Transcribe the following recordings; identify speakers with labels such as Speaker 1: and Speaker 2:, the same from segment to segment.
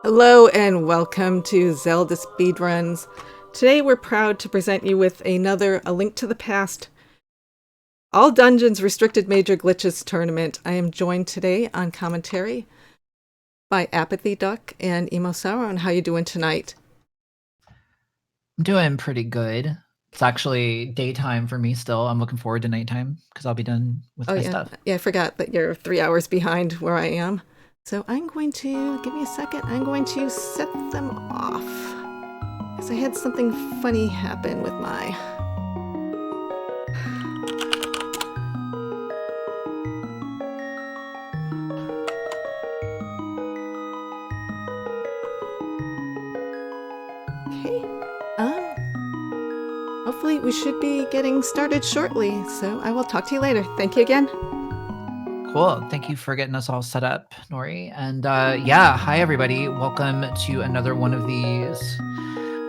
Speaker 1: Hello and welcome to Zelda Speedruns. Today we're proud to present you with another A Link to the Past All Dungeons Restricted Major Glitches tournament. I am joined today on commentary by Apathy Duck and Emo Sauron. How you doing tonight?
Speaker 2: I'm doing pretty good. It's actually daytime for me still. I'm looking forward to nighttime because I'll be done with my stuff.
Speaker 1: Yeah, I forgot that you're 3 hours behind where I am. So I'm going to, give me a second, I'm going to set them off. Because I had something funny happen with my... Hopefully we should be getting started shortly, so I will talk to you later. Thank you again.
Speaker 2: Cool. Thank you for getting us all set up, Nori. And yeah, hi everybody. Welcome to another one of these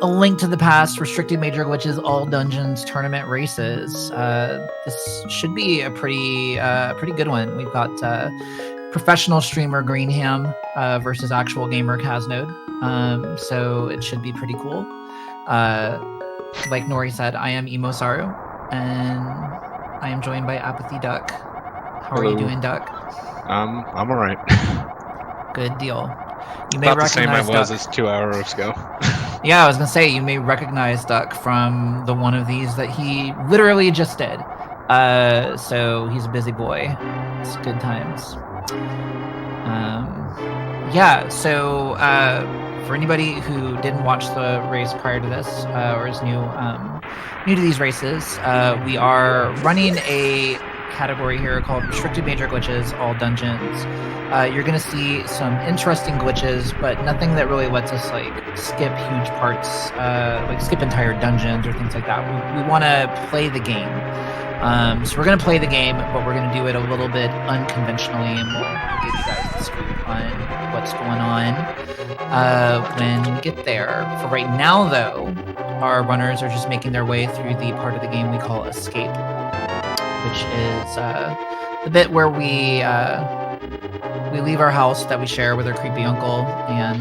Speaker 2: A Link to the Past Restricted Major Glitches All Dungeons tournament races. This should be a pretty good one. We've got professional streamer greenHam versus actual gamer Caznode. So it should be pretty cool. Like Nori said, I am Emo Saru, and I am joined by Apathy Duck. How
Speaker 3: Hello.
Speaker 2: are you doing, Duck?
Speaker 3: I'm all right.
Speaker 2: Good deal. You may
Speaker 3: About the same I
Speaker 2: recognize
Speaker 3: was
Speaker 2: Duck.
Speaker 3: as 2 hours ago.
Speaker 2: Yeah, I was gonna say you may recognize Duck from the one of these that he literally just did. So he's a busy boy. It's good times. Yeah. So for anybody who didn't watch the race prior to this or is new to these races, we are running a category here called Restricted Major Glitches All Dungeons. You're going to see some interesting glitches, but nothing that really lets us like skip huge parts, like skip entire dungeons or things like that. We want to play the game. So we're going to play the game, but we're going to do it a little bit unconventionally, and we'll give you guys the scoop on what's going on when we get there. For right now, though, our runners are just making their way through the part of the game we call Escape, which is the bit where we leave our house that we share with our creepy uncle, and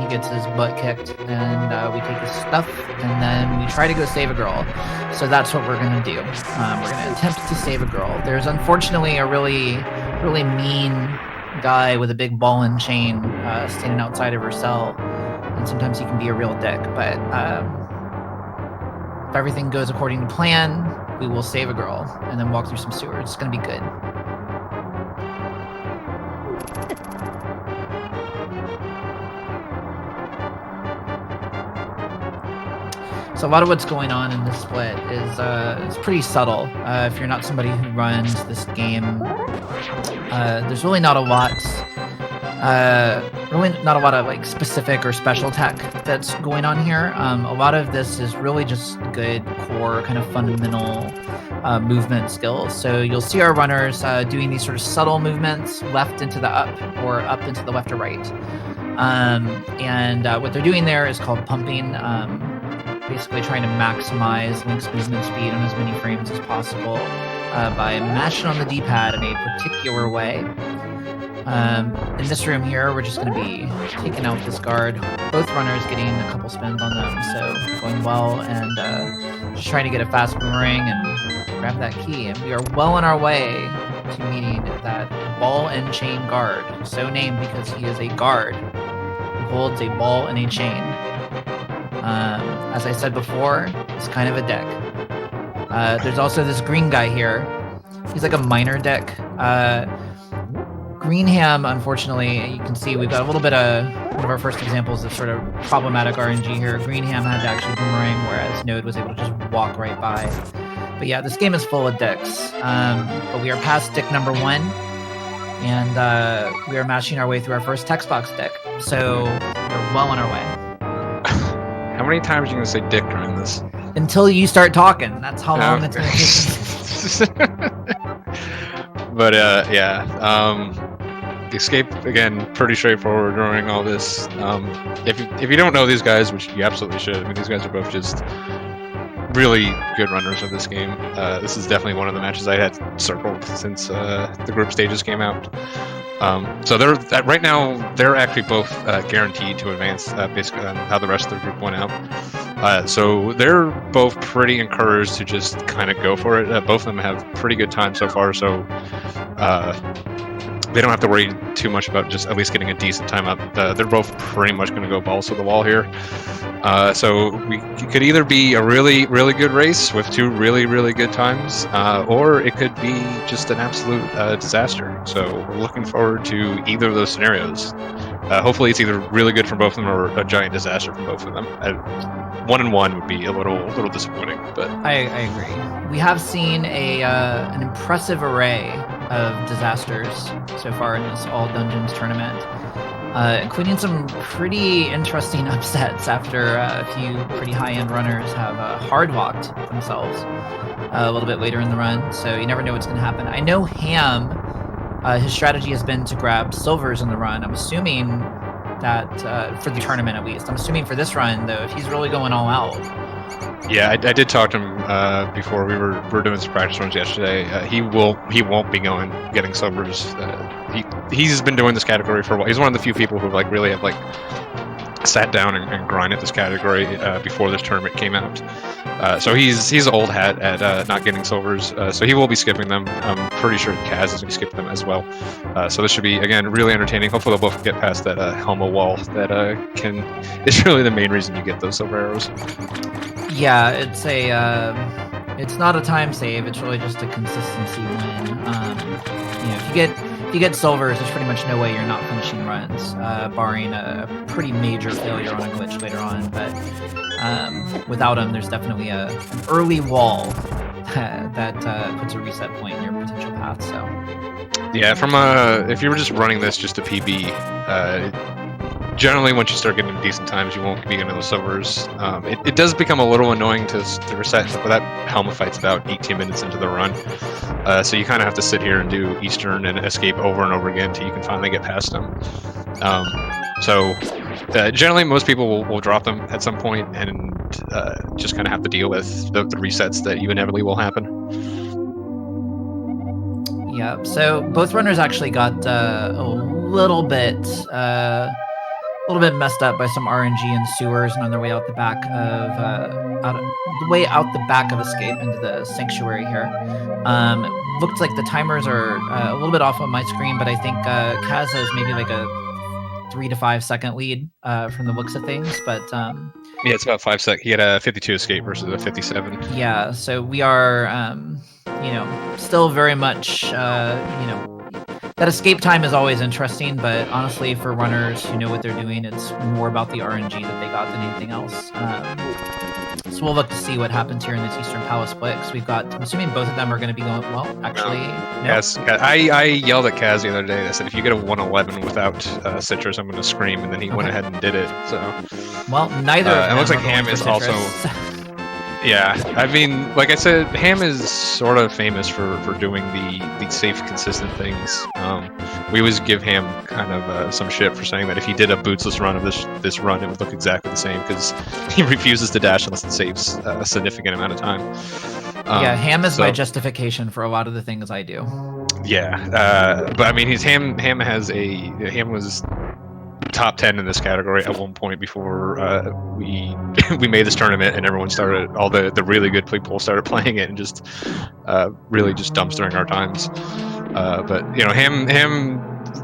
Speaker 2: he gets his butt kicked, and we take his stuff, and then we try to go save a girl. So that's what we're going to do. We're going to attempt to save a girl. There's unfortunately a really mean guy with a big ball and chain standing outside of her cell, and sometimes he can be a real dick, but if everything goes according to plan, we will save a girl and then walk through some sewers. It's going to be good. So a lot of what's going on in this split is it's pretty subtle. If you're not somebody who runs this game, there's really not a lot of like specific or special tech that's going on here. A lot of this is really just good core kind of fundamental movement skills. So you'll see our runners doing these sort of subtle movements, left into the up or up into the left or right. And what they're doing there is called pumping. Basically trying to maximize Link's movement speed on as many frames as possible by mashing on the D-pad in a particular way. In this room here, we're just going to be taking out this guard. Both runners getting a couple spins on them, so going well, and just trying to get a fast boomerang and grab that key. And we are well on our way to meeting that ball and chain guard, so named because he is a guard who holds a ball and a chain. As I said before, he's kind of a dick. There's also this green guy here. He's like a minor dick. greenHam, unfortunately, you can see we've got a little bit of one of our first examples of sort of problematic RMG here. greenHam had to actually boomerang, whereas Node was able to just walk right by. But yeah, this game is full of dicks. But we are past dick number 1, and we are mashing our way through our first text box dick. So we're well on our way.
Speaker 3: How many times are you going to say dick during this?
Speaker 2: Until you start talking. That's how long it's going to take.
Speaker 3: But yeah, the escape, again, pretty straightforward during all this. If you don't know these guys, which you absolutely should, I mean, these guys are both just really good runners of this game. This is definitely one of the matches I had circled since the group stages came out. So they're right now they're actually both guaranteed to advance based on how the rest of the group went out. So they're both pretty encouraged to just kind of go for it. Both of them have pretty good time so far, so they don't have to worry too much about just at least getting a decent time up. They're both pretty much going to go balls to the wall here. So it could either be a really, really good race with two really, really good times, or it could be just an absolute disaster. So we're looking forward to either of those scenarios. Hopefully it's either really good from both of them or a giant disaster from both of them. 1-1 would be a little disappointing, but
Speaker 2: I agree. We have seen an impressive array of disasters so far in this All Dungeons tournament, including some pretty interesting upsets after a few pretty high-end runners have hard-walked themselves a little bit later in the run, so you never know what's going to happen. I know Ham, his strategy has been to grab silvers in the run. I'm assuming that for the tournament at least. I'm assuming for this run, though, if he's really going all out.
Speaker 3: Yeah, I did talk to him before we were doing some practice runs yesterday. He won't be getting silvers. He's been doing this category for a while. He's one of the few people who really have sat down and grinded this category before this tournament came out. So he's old hat at not getting silvers. So he will be skipping them. I'm pretty sure Kaz is going to be skipping them as well. So this should be, again, really entertaining. Hopefully they'll both get past that Helma wall that is really the main reason you get those silver arrows.
Speaker 2: Yeah, it's not a time save. It's really just a consistency win. If you get silvers, there's pretty much no way you're not finishing runs, barring a pretty major failure on a glitch later on. But without them, there's definitely an early wall that puts a reset point in your potential path. So
Speaker 3: yeah, if you were just running this just to PB. Generally, once you start getting decent times, you won't be getting those silvers. It does become a little annoying to reset, but that Helma fight's about 18 minutes into the run. So you kind of have to sit here and do Eastern and escape over and over again until you can finally get past them. Generally, most people will drop them at some point and just kind of have to deal with the resets that inevitably will happen.
Speaker 2: Yeah, so both runners actually got a little bit messed up by some RNG and sewers, and on their way out the back of escape into the sanctuary here. Looked like the timers are a little bit off on my screen, but I think Kaz has maybe a 3 to 5 second lead from the looks of things. But
Speaker 3: yeah, it's about 5 seconds. He had a 52 escape versus a 57.
Speaker 2: Yeah, so we are still very much that escape time is always interesting, but honestly, for runners who know what they're doing, it's more about the RNG that they got than anything else. So we'll look to see what happens here in this Eastern Palace split, because I'm assuming both of them are going to be going, well, actually, no.
Speaker 3: Yes, I yelled at Kaz the other day. I said, if you get a 111 without Citrus, I'm going to scream, and then he went ahead and did it. So,
Speaker 2: well, neither of them.
Speaker 3: It looks like Ham is also... Yeah, I mean, like I said, Ham is sort of famous for doing the safe, consistent things. We always give Ham kind of some shit for saying that if he did a bootsless run of this run, it would look exactly the same, because he refuses to dash unless it saves a significant amount of time.
Speaker 2: Yeah, Ham is my justification for a lot of the things I do.
Speaker 3: Yeah, but I mean, Ham was top 10 in this category at one point before we made this tournament, and everyone started, all the really good people started playing it and just really just dumpstering our times. But Ham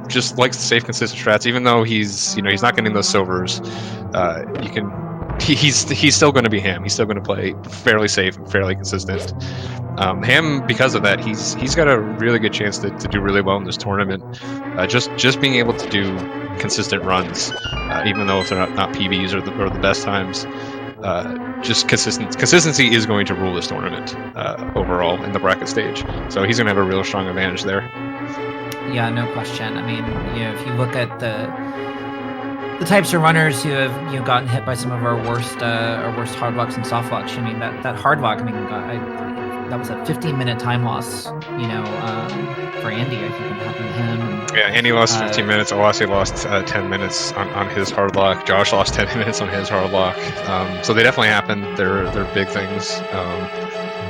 Speaker 3: just likes the safe, consistent strats, even though he's not getting those silvers. He's still going to be Ham. He's still going to play fairly safe and fairly consistent. Ham, because of that, he's got a really good chance to do really well in this tournament. Just being able to do consistent runs, even though if they're not PBs or the best times, just consistency is going to rule this tournament overall in the bracket stage. So he's going to have a real strong advantage there.
Speaker 2: Yeah, no question. I mean, if you look at the types of runners who have gotten hit by some of our worst hard locks and soft locks. I mean, that hard lock, I mean, that was a 15-minute time loss, for Andy. I think it happened to him.
Speaker 3: Yeah, Andy lost 15 minutes. Owasi lost 10 minutes on his hard lock. Josh lost 10 minutes on his hard lock. So they definitely happen. They're big things.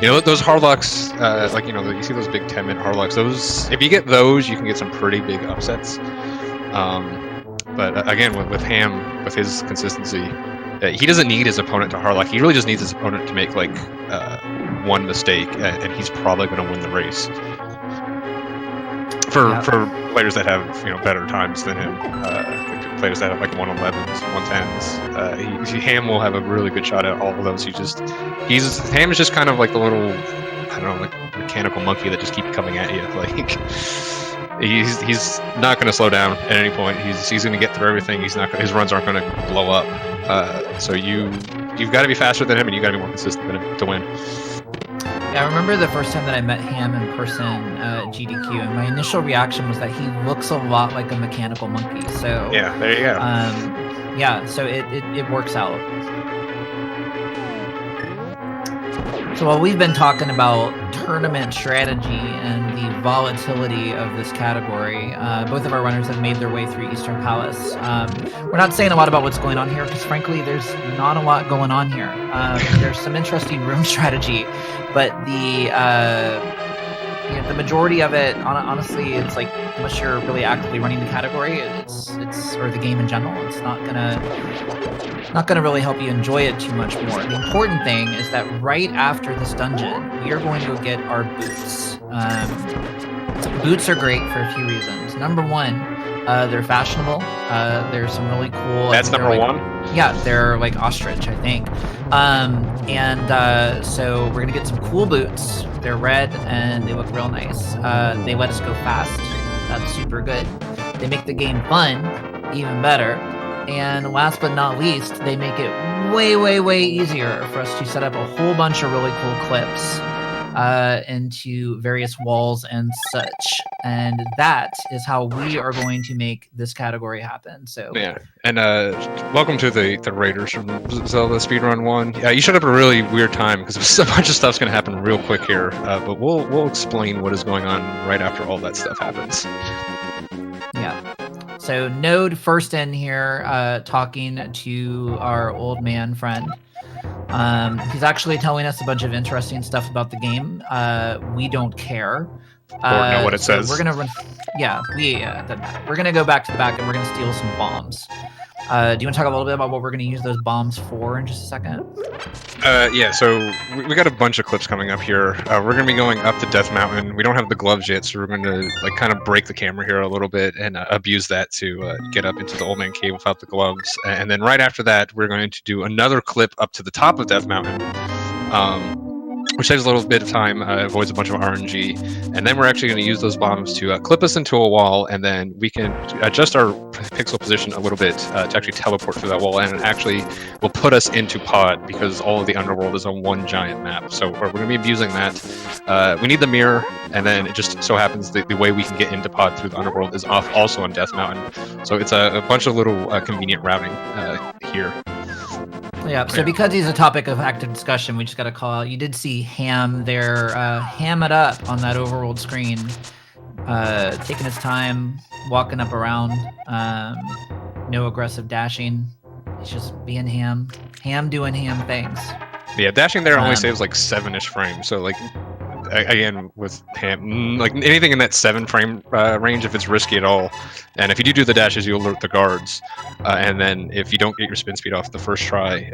Speaker 3: You know, those hardlocks, like, you know, you see those big 10-minute hardlocks, those, if you get those, you can get some pretty big upsets. But again, with Ham, with his consistency, he doesn't need his opponent to hardlock. He really just needs his opponent to make, like, one mistake, and he's probably going to win the race. For players that have, you know, better times than him, players that have like 111s, 110s, Ham will have a really good shot at all of those. Ham is just kind of like the little, I don't know, like mechanical monkey that just keeps coming at you. Like he's not going to slow down at any point. He's going to get through everything. His runs aren't going to blow up. So you've got to be faster than him, and you got to be more consistent than him to win.
Speaker 2: Yeah, I remember the first time that I met Ham in person at GDQ, and my initial reaction was that he looks a lot like a mechanical monkey. So
Speaker 3: yeah, there you go.
Speaker 2: Yeah, so it works out. So while we've been talking about tournament strategy and the volatility of this category, both of our runners have made their way through Eastern Palace. We're not saying a lot about what's going on here because, frankly, there's not a lot going on here. There's some interesting room strategy, but the majority of it, honestly, it's like unless you're really actively running the category, it's or the game in general, it's not gonna really help you enjoy it too much more. The important thing is that right after this dungeon, we are going to go get our boots. Boots are great for a few reasons. Number one, they're fashionable. There's some really cool.
Speaker 3: That's number one?
Speaker 2: Yeah, they're like ostrich, I think. So we're gonna get some cool boots. They're red and they look real nice. They let us go fast. That's super good. They make the game fun, even better. And last but not least, they make it way, way, way easier for us to set up a whole bunch of really cool clips into various walls and such. And that is how we are going to make this category happen. So
Speaker 3: yeah, and welcome to the Raiders from Zelda Speedrun 1. Yeah, you showed up at a really weird time because a bunch of stuff's going to happen real quick here, but we'll explain what is going on right after all that stuff happens.
Speaker 2: Yeah. So Node first in here talking to our old man friend. He's actually telling us a bunch of interesting stuff about the game. We don't care.
Speaker 3: Or know what it says.
Speaker 2: We're gonna run. Yeah, we're gonna go back to the back and we're gonna steal some bombs. Do you want to talk a little bit about what we're gonna use those bombs for in just a second?
Speaker 3: Yeah, so we got a bunch of clips coming up here. We're gonna be going up to Death Mountain. We don't have the gloves yet, so we're gonna like kind of break the camera here a little bit and abuse that to get up into the Old Man Cave without the gloves. And then right after that, we're going to do another clip up to the top of Death Mountain, which saves a little bit of time, avoids a bunch of RMG, and then we're actually going to use those bombs to clip us into a wall, and then we can adjust our pixel position a little bit to actually teleport through that wall, and it actually will put us into pod because all of the underworld is on one giant map. So we're going to be abusing that. We need the mirror, and then it just so happens the way we can get into pod through the underworld is off also on Death Mountain. So it's a bunch of little convenient routing here.
Speaker 2: Yeah, so because he's a topic of active discussion, we just got to call out. You did see Ham there, ham it up on that overworld screen, taking his time, walking up around, no aggressive dashing. He's just being Ham doing Ham things.
Speaker 3: Yeah, dashing there only saves like 7-ish frames, so like, again, with Ham, like anything in that 7 frame range, if it's risky at all, and if you do the dashes, you alert the guards, and then if you don't get your spin speed off the first try,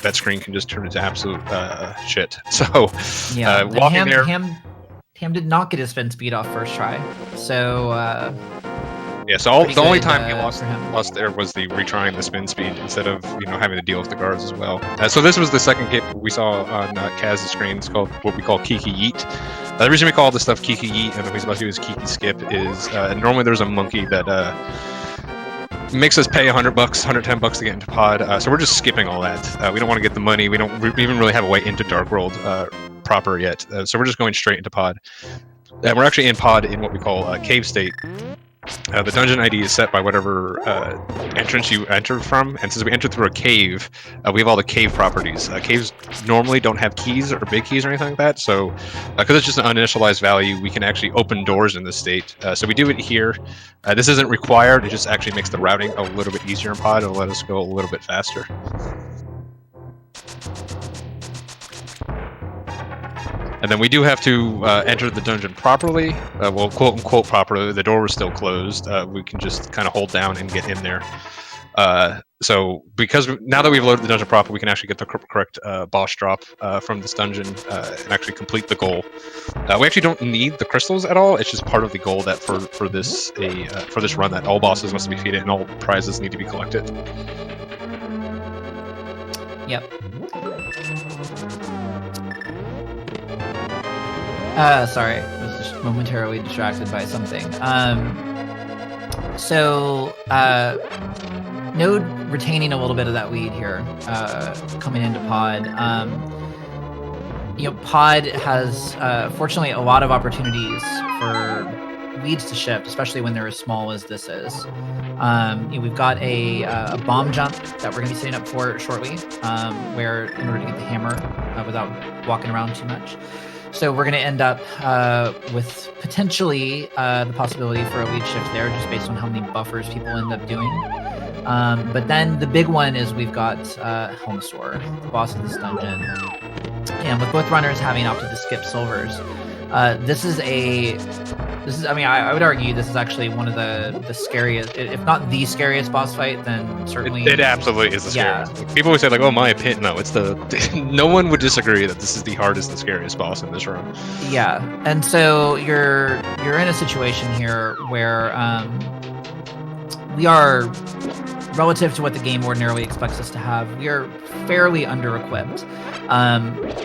Speaker 3: that screen can just turn into absolute shit. So
Speaker 2: yeah,
Speaker 3: walking there,
Speaker 2: Ham did not get his spin speed off first try, so
Speaker 3: yeah. So the only time he lost there was the retrying the spin speed instead of having to deal with the guards as well. So this was the second cape we saw on Kaz's screen. It's called what we call Kiki Yeet. The reason we call this stuff Kiki Yeet and what he's about to do is Kiki Skip is normally there's a monkey that makes us pay $100, $110 to get into pod. So we're just skipping all that. We don't want to get the money. We don't even really have a way into Dark World proper yet. So we're just going straight into pod. And we're actually in pod in what we call cave state. The dungeon ID is set by whatever entrance you entered from, and since we entered through a cave, we have all the cave properties. Caves normally don't have keys or big keys or anything like that, so because it's just an uninitialized value, we can actually open doors in this state. So we do it here. This isn't required, it just actually makes the routing a little bit easier in pod. It'll let us go a little bit faster. And then we do have to enter the dungeon properly. Well, quote unquote properly. The door was still closed. We can just kind of hold down and get in there. So because now that we've loaded the dungeon properly, we can actually get the correct boss drop from this dungeon and actually complete the goal. We actually don't need the crystals at all. It's just part of the goal that for this run that all bosses must be defeated and all prizes need to be collected.
Speaker 2: Yep. Sorry, I was just momentarily distracted by something. Node retaining a little bit of that lead here, coming into Pod. Pod has fortunately a lot of opportunities for leads to shift, especially when they're as small as this is. We've got a bomb jump that we're going to be setting up for shortly, where in order to get the hammer without walking around too much. So we're going to end up with potentially the possibility for a lead shift there, just based on how many buffers people end up doing. But then the big one is we've got Helmsor, the boss of this dungeon. And with both runners having opted to skip silvers, I would argue this is actually one of the scariest, if not the scariest boss fight, then certainly...
Speaker 3: It absolutely is the scariest. Like, people always say, like, oh, my opinion. No, it's no one would disagree that this is the hardest and scariest boss in this run.
Speaker 2: Yeah, and so you're in a situation here where we are, relative to what the game ordinarily expects us to have, we are fairly under-equipped.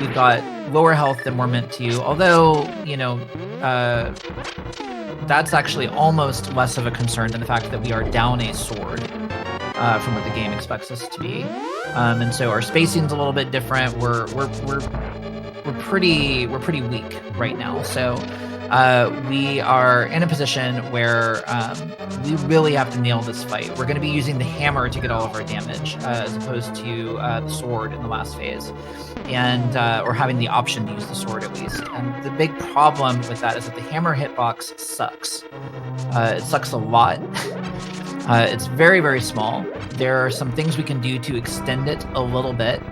Speaker 2: We've got lower health than we're meant to, although, that's actually almost less of a concern than the fact that we are down a sword from what the game expects us to be. And so our spacing's a little bit different. We're pretty weak right now. So we are in a position where we really have to nail this fight. We're going to be using the hammer to get all of our damage, as opposed to the sword in the last phase, and or having the option to use the sword at least. And the big problem with that is that the hammer hitbox sucks. It sucks a lot. It's very, very small. There are some things we can do to extend it a little bit,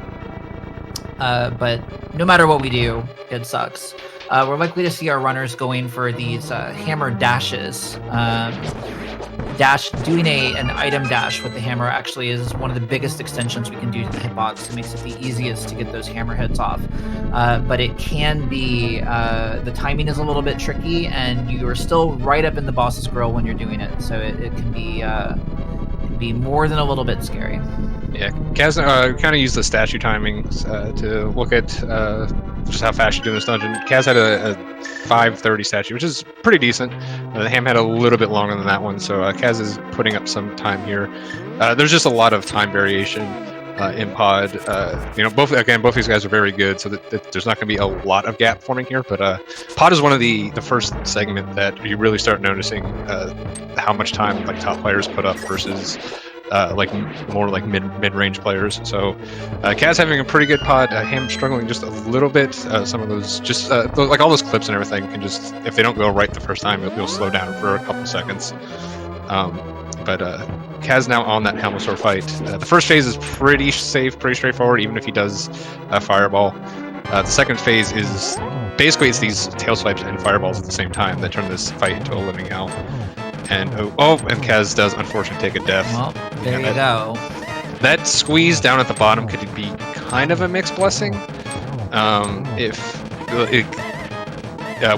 Speaker 2: but no matter what we do, it sucks. We're likely to see our runners going for these hammer dashes. Doing an item dash with the hammer actually is one of the biggest extensions we can do to the hitbox. It makes it the easiest to get those hammer hits off. But it can be, the timing is a little bit tricky, and you are still right up in the boss's grill when you're doing it. So it can be more than a little bit scary.
Speaker 3: Yeah, Kaz kind of used the statue timings to look at just how fast you do in this dungeon. Kaz had a 5:30 statue, which is pretty decent. The ham had a little bit longer than that one, so Kaz is putting up some time here. There's just a lot of time variation in Pod. Both these guys are very good, so that there's not going to be a lot of gap forming here. But Pod is one of the first segment that you really start noticing how much time like top players put up versus more like mid-range players. So Kaz having a pretty good Pod, him struggling just a little bit. Some of those just like all those clips and everything can just, if they don't go right the first time, it'll slow down for a couple seconds. But Kaz now on that Helmsor fight. The first phase is pretty safe, pretty straightforward, even if he does Fireball. The second phase is basically it's these tail swipes and fireballs at the same time that turn this fight into a living hell. And and Kaz does unfortunately take a death.
Speaker 2: Well, there you go.
Speaker 3: That squeeze down at the bottom could be kind of a mixed blessing.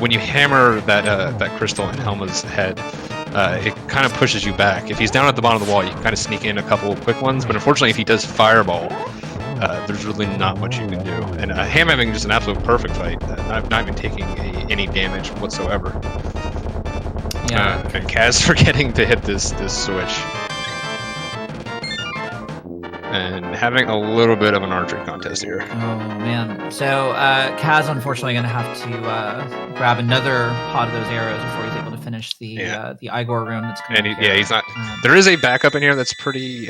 Speaker 3: When you hammer that crystal in Helma's head, it kind of pushes you back. If he's down at the bottom of the wall, you can kind of sneak in a couple of quick ones. But unfortunately, if he does Fireball, there's really not much you can do. And Ham having just an absolute perfect fight, not even taking any damage whatsoever.
Speaker 2: Yeah.
Speaker 3: And Kaz forgetting to hit this switch. And having a little bit of an archery contest here.
Speaker 2: Oh, man. So Kaz unfortunately going to have to grab another pot of those arrows before he's able to finish the Igor room. That's coming up here.
Speaker 3: He's not... There is a backup in here that's pretty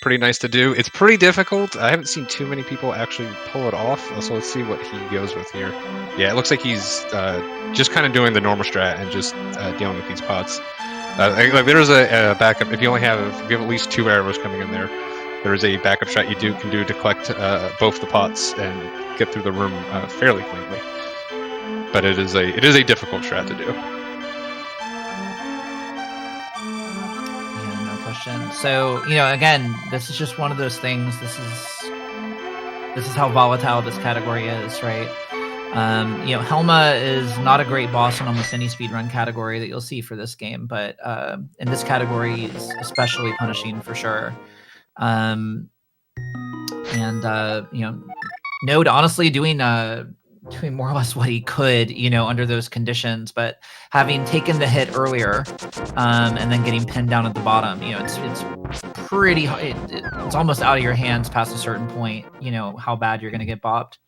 Speaker 3: nice to do. It's pretty difficult. I haven't seen too many people actually pull it off. So let's see what he goes with here. Yeah, it looks like he's just kind of doing the normal strat and just dealing with these pots. There's a backup. If you have at least 2 arrows coming in there, there is a backup shot you can do to collect both the pots and get through the room fairly cleanly. but it is a difficult strat to do.
Speaker 2: Yeah, no question. So, again, this is just one of those things. This is how volatile this category is, right? Helma is not a great boss in almost any speedrun category that you'll see for this game, but in this category, it's especially punishing for sure. Node honestly doing more or less what he could, under those conditions, but having taken the hit earlier, and then getting pinned down at the bottom, it's pretty, it's almost out of your hands past a certain point, how bad you're going to get bopped.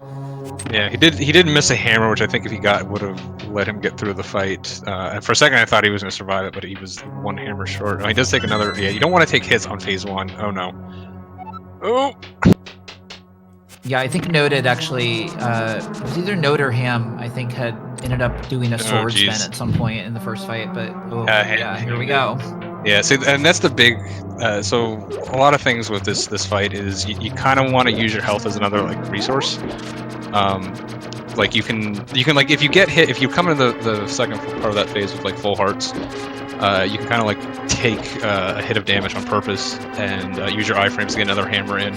Speaker 3: Yeah, he did miss a hammer, which I think if he got would have let him get through the fight. And for a second I thought he was going to survive it, but he was one hammer short. He does take another. Yeah, you don't want to take hits on phase 1. Oh no. Oh.
Speaker 2: Yeah, I think Node had actually, it was either Node or Ham, I think, had ended up doing a sword spin at some point in the first fight, but here we go.
Speaker 3: Yeah, see, and that's the big, so a lot of things with this fight is you kind of want to use your health as another resource. Like you can like if you get hit, if you come into the second part of that phase with full hearts, you can kind of take a hit of damage on purpose and use your iframes to get another hammer in.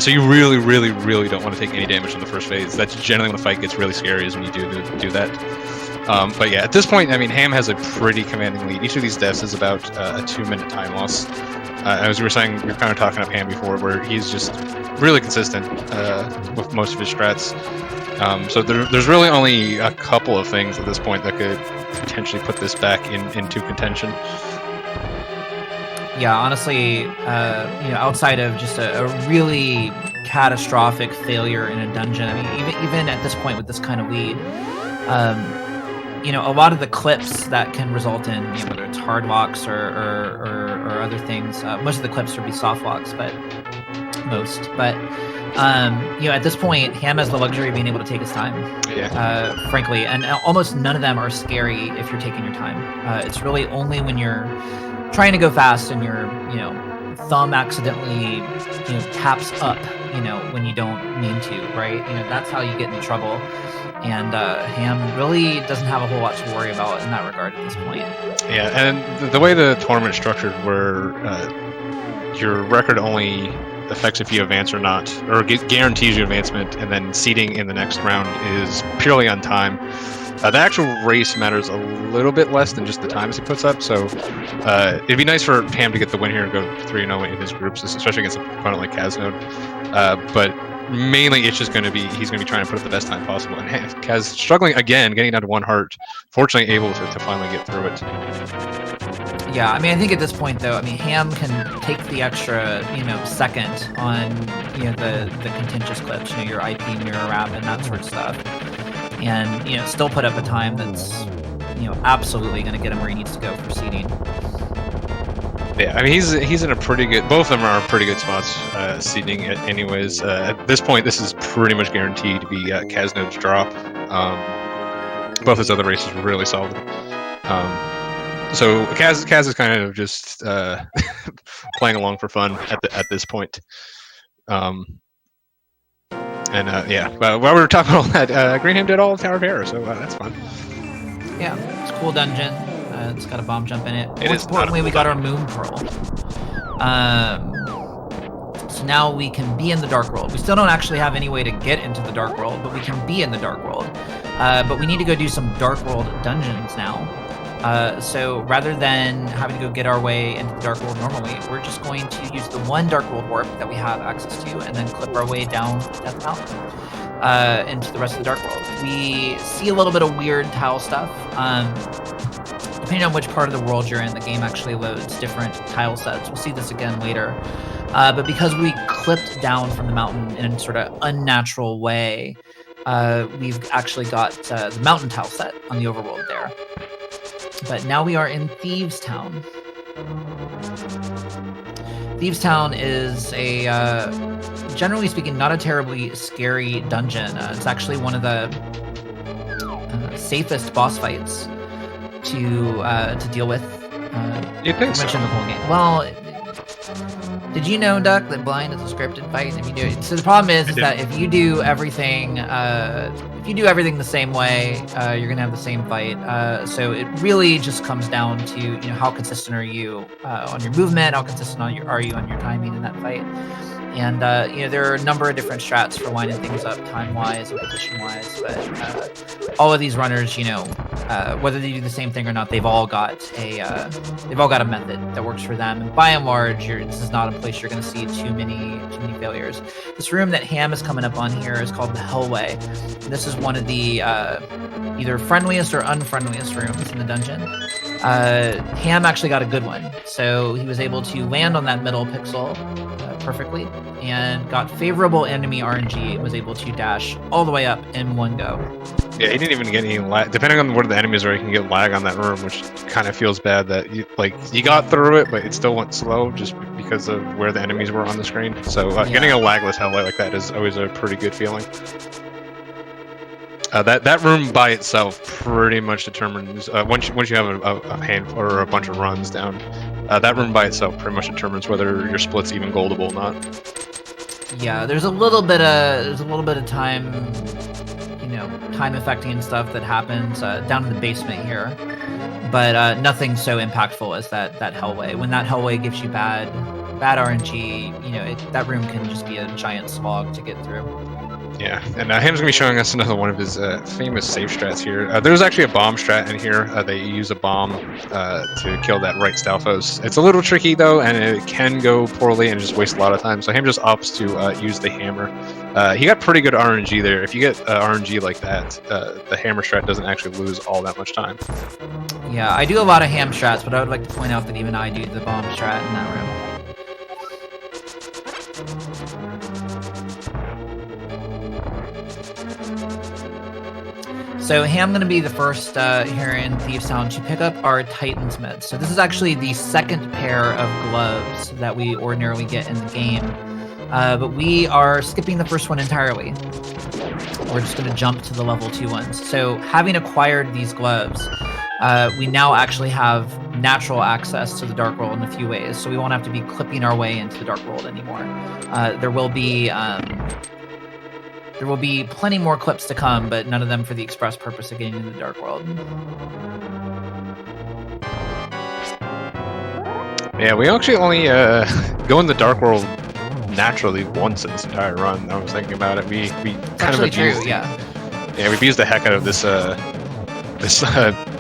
Speaker 3: So you really, really, really don't want to take any damage in the first phase. That's generally when the fight gets really scary, is when you do that. But yeah, at this point, I mean, Ham has a pretty commanding lead. Each of these deaths is about a 2-minute time loss. As we were saying, we were kind of talking up Ham before, where he's just really consistent with most of his strats. So there's really only a couple of things at this point that could potentially put this back into contention.
Speaker 2: Yeah, honestly, outside of just a really catastrophic failure in a dungeon, I mean, even at this point with this kind of lead, a lot of the clips that can result in, whether it's hard locks or other things, most of the clips would be soft locks, but at this point, Ham has the luxury of being able to take his time, frankly, and almost none of them are scary if you're taking your time. It's really only when you're trying to go fast and your thumb accidentally taps up, when you don't mean to, right? That's how you get into trouble. And Ham really doesn't have a whole lot to worry about in that regard at this point.
Speaker 3: Yeah, and the way the tournament's structured, where your record only affects if you advance or not, or guarantees you advancement, and then seeding in the next round is purely on time. The actual race matters a little bit less than just the times he puts up, so it'd be nice for Ham to get the win here and go 3-0 in his groups, especially against an opponent like Caznode. But mainly it's just going to be, he's going to be trying to put up the best time possible. And Kaz struggling again, getting down to 1 heart, fortunately able to finally get through it.
Speaker 2: Yeah, I mean, I think at this point, though, I mean, Ham can take the extra, second on, the contentious clips, your IP mirror wrap and that sort of stuff, and, still put up a time that's, absolutely going to get him where he needs to go for seeding.
Speaker 3: Yeah, I mean, he's in a pretty good, both of them are pretty good spots seeding it anyways. At this point, this is pretty much guaranteed to be Caznode's drop. Both his other races were really solid. So Kaz is kind of just playing along for fun at this point. While we were talking about all that, greenHam did all of Tower of Terror, so that's fun.
Speaker 2: Yeah, it's a cool dungeon. It's got a bomb jump in it.
Speaker 3: More
Speaker 2: importantly, we got our Moon Pearl. So now we can be in the Dark World. We still don't actually have any way to get into the Dark World, but we can be in the Dark World. But we need to go do some Dark World dungeons now. So rather than having to go get our way into the Dark World normally, we're just going to use the one Dark World warp that we have access to and then clip our way down Death Mountain into the rest of the Dark World. We see a little bit of weird tile stuff. Depending on which part of the world you're in, the game actually loads different tile sets. We'll see this again later. But because we clipped down from the mountain in a sort of unnatural way, we've actually got the mountain tile set on the overworld there. But now we are in Thieves Town. Thieves Town is a, generally speaking, not a terribly scary dungeon. It's actually one of the safest boss fights to deal with.
Speaker 3: You think so?
Speaker 2: The whole game. Well, Did you know, Duck, that blind is a scripted fight? If you do it, so the problem is that if you do everything, the same way, you're gonna have the same fight. So it really just comes down to how consistent are you on your movement, how consistent are you on your timing in that fight. And there are a number of different strats for winding things up time-wise and position-wise, but all of these runners, whether they do the same thing or not, they've all got a method that works for them. And by and large, this is not a place you're going to see too many failures. This room that Ham is coming up on here is called the Hellway. This is one of the either friendliest or unfriendliest rooms in the dungeon. Ham actually got a good one, so he was able to land on that middle pixel perfectly and got favorable enemy RNG and was able to dash all the way up in one go.
Speaker 3: Yeah, he didn't even get any lag. Depending on where the enemies are, you can get lag on that room, which kind of feels bad that you got through it, but it still went slow just because of where the enemies were on the screen. So getting a lagless Hellway like that is always a pretty good feeling. That room by itself pretty much determines once you have a handful or a bunch of runs down. That room by itself pretty much determines whether your split's even goldable or not.
Speaker 2: Yeah, there's a little bit of time, time affecting stuff that happens down in the basement here, but nothing so impactful as that Hellway. When that Hellway gives you bad RNG, that room can just be a giant slog to get through.
Speaker 3: Yeah, and Ham's gonna be showing us another one of his famous safe strats here. There's actually a bomb strat in here. They use a bomb to kill that right Stalfos. It's a little tricky though, and it can go poorly and just waste a lot of time. So Ham just opts to use the hammer. He got pretty good RNG there. If you get RNG like that, the hammer strat doesn't actually lose all that much time.
Speaker 2: Yeah, I do a lot of Ham strats, but I would like to point out that even I do the bomb strat in that room. So Ham going to be the first here in Thieves Town to pick up our Titan's Mitts. So this is actually the second pair of gloves that we ordinarily get in the game. But we are skipping the first one entirely. We're just going to jump to the level 2 ones. So having acquired these gloves, we now actually have natural access to the Dark World in a few ways. So we won't have to be clipping our way into the Dark World anymore. There will be plenty more clips to come, but none of them for the express purpose of getting into the Dark World.
Speaker 3: Yeah, we actually only go in the Dark World naturally once in this entire run. I was thinking about it. We kind of abused, yeah, we've used the heck out of this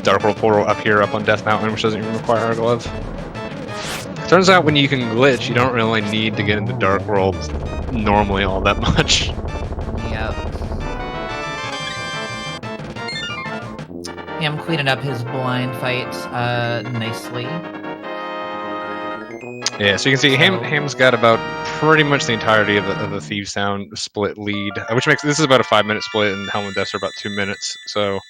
Speaker 3: Dark World portal up here, up on Death Mountain, which doesn't even require a glove. Turns out when you can glitch, you don't really need to get into Dark World normally all that much.
Speaker 2: Ham cleaning up his blind fight nicely.
Speaker 3: Yeah, so you can see Ham's got about pretty much the entirety of the Thieves Town split lead, which makes this is about a 5-minute split, and Helm and Deaths are about 2 minutes. So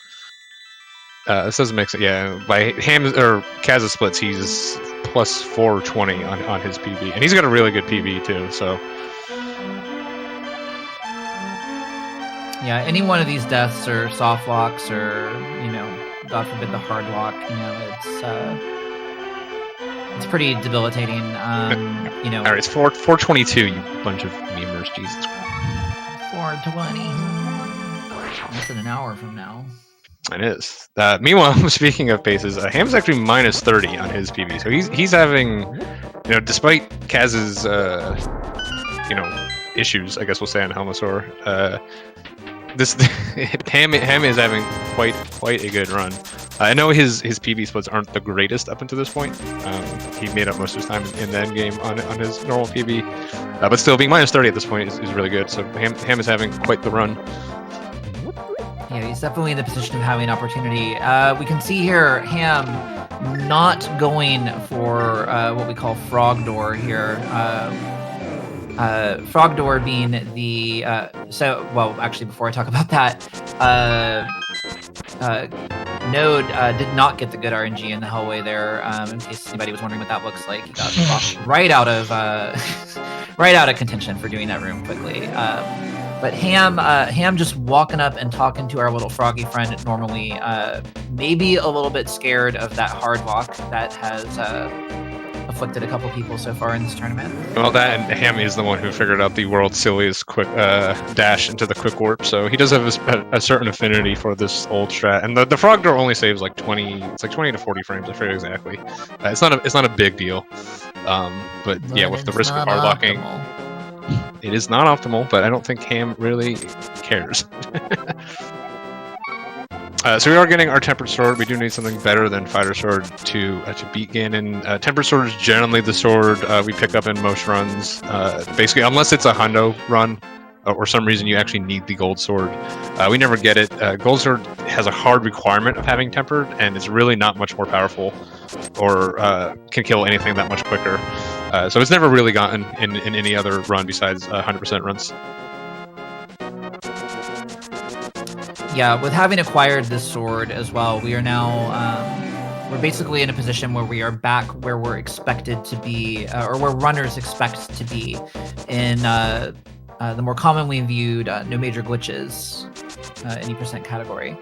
Speaker 3: this doesn't make sense. Yeah, by Ham or Kaz's splits, he's plus 420 on his PB, and he's got a really good PB too. So.
Speaker 2: Yeah, any one of these deaths or soft locks or, God forbid the hard lock, it's pretty debilitating.
Speaker 3: All right, it's 422, you bunch of memers, Jesus Christ.
Speaker 2: 420. Less than an hour from now.
Speaker 3: It is. Meanwhile, speaking of paces, Ham's actually minus 30 on his PB, so he's having, despite Kaz's, issues, I guess we'll say on Helmasaur, Ham is having quite a good run. I know his PB splits aren't the greatest up until this point. He made up most of his time in the end game on his normal PB, but still being minus 30 at this point is really good. So Ham is having quite the run.
Speaker 2: Yeah, he's definitely in the position of having opportunity. We can see here Ham not going for what we call Frog Door here. Frog Door being the actually before I talk about that, Node did not get the good RNG in the Hellway there. In case anybody was wondering what that looks like, he got buffed right out of contention for doing that room quickly. But Ham just walking up and talking to our little froggy friend normally, maybe a little bit scared of that hard lock that has a afflicted a couple people so far in this tournament.
Speaker 3: Well, that and Ham is the one who figured out the world's silliest quick dash into the quick warp, so he does have a certain affinity for this old strat. And the frog door only saves like 20, it's like 20 to 40 frames, I forget exactly. It's not a big deal, but yeah, with the risk of hard locking, it is not optimal. But I don't think Ham really cares. So we are getting our Tempered Sword. We do need something better than Fighter Sword to beat Ganon. Tempered Sword is generally the sword we pick up in most runs. Basically, unless it's a hundo run, or some reason you actually need the Gold Sword. We never get it. Gold Sword has a hard requirement of having Tempered, and it's really not much more powerful, or can kill anything that much quicker. So it's never really gotten in any other run besides 100% runs.
Speaker 2: Yeah, with having acquired this sword as well, we are now we're basically in a position where we are back where we're expected to be, or where runners expect to be, in the more commonly viewed no major glitches, any percent category.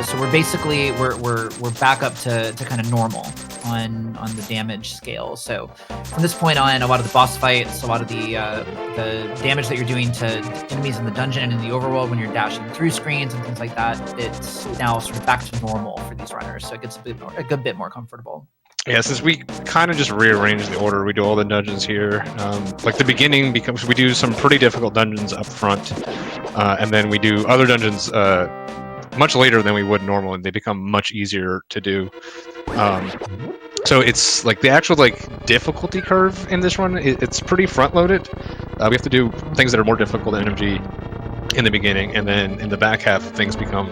Speaker 2: So we're basically we're back up to kind of normal on the damage scale. So from this point on, a lot of the boss fights, a lot of the damage that you're doing to enemies in the dungeon and in the overworld when you're dashing through screens and things like that, it's now sort of back to normal for these runners. So it gets a good bit more comfortable.
Speaker 3: Yeah, since we kind of just rearranged the order, we do all the dungeons here. Like the beginning becomes, we do some pretty difficult dungeons up front, and then we do other dungeons much later than we would normally, and they become much easier to do. So it's like the actual difficulty curve in this run, it's pretty front-loaded. We have to do things that are more difficult than RMG in the beginning, and then in the back half, things become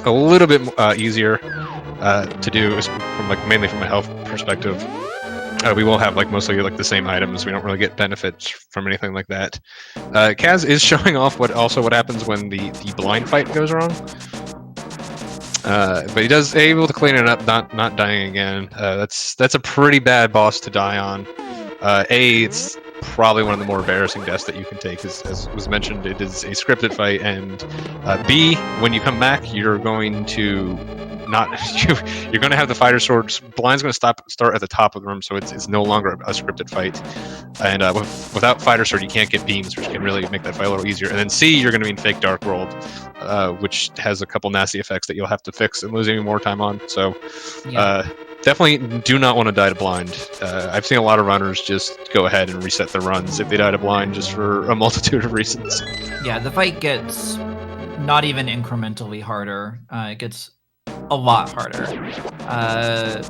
Speaker 3: a little bit easier to do, from mainly from a health perspective. We will have mostly the same items. We don't really get benefits from anything like that. Kaz is showing off what happens when the blind fight goes wrong. But he does able to clean it up, not dying again. That's a pretty bad boss to die on. It's probably one of the more embarrassing deaths that you can take, as was mentioned. It is a scripted fight, and B, when you come back, you're going to you're going to have the fighter swords. Blind's going to start at the top of the room, so it's no longer a scripted fight. And without fighter sword, you can't get beams, which can really make that fight a little easier. And then C, you're going to be in fake dark world, which has a couple nasty effects that you'll have to fix and lose even more time on. So definitely do not want to die to blind. I've seen a lot of runners just go ahead and reset their runs if they die to blind, just for a multitude of reasons. Yeah,
Speaker 2: the fight gets not even incrementally harder. It gets a lot harder, on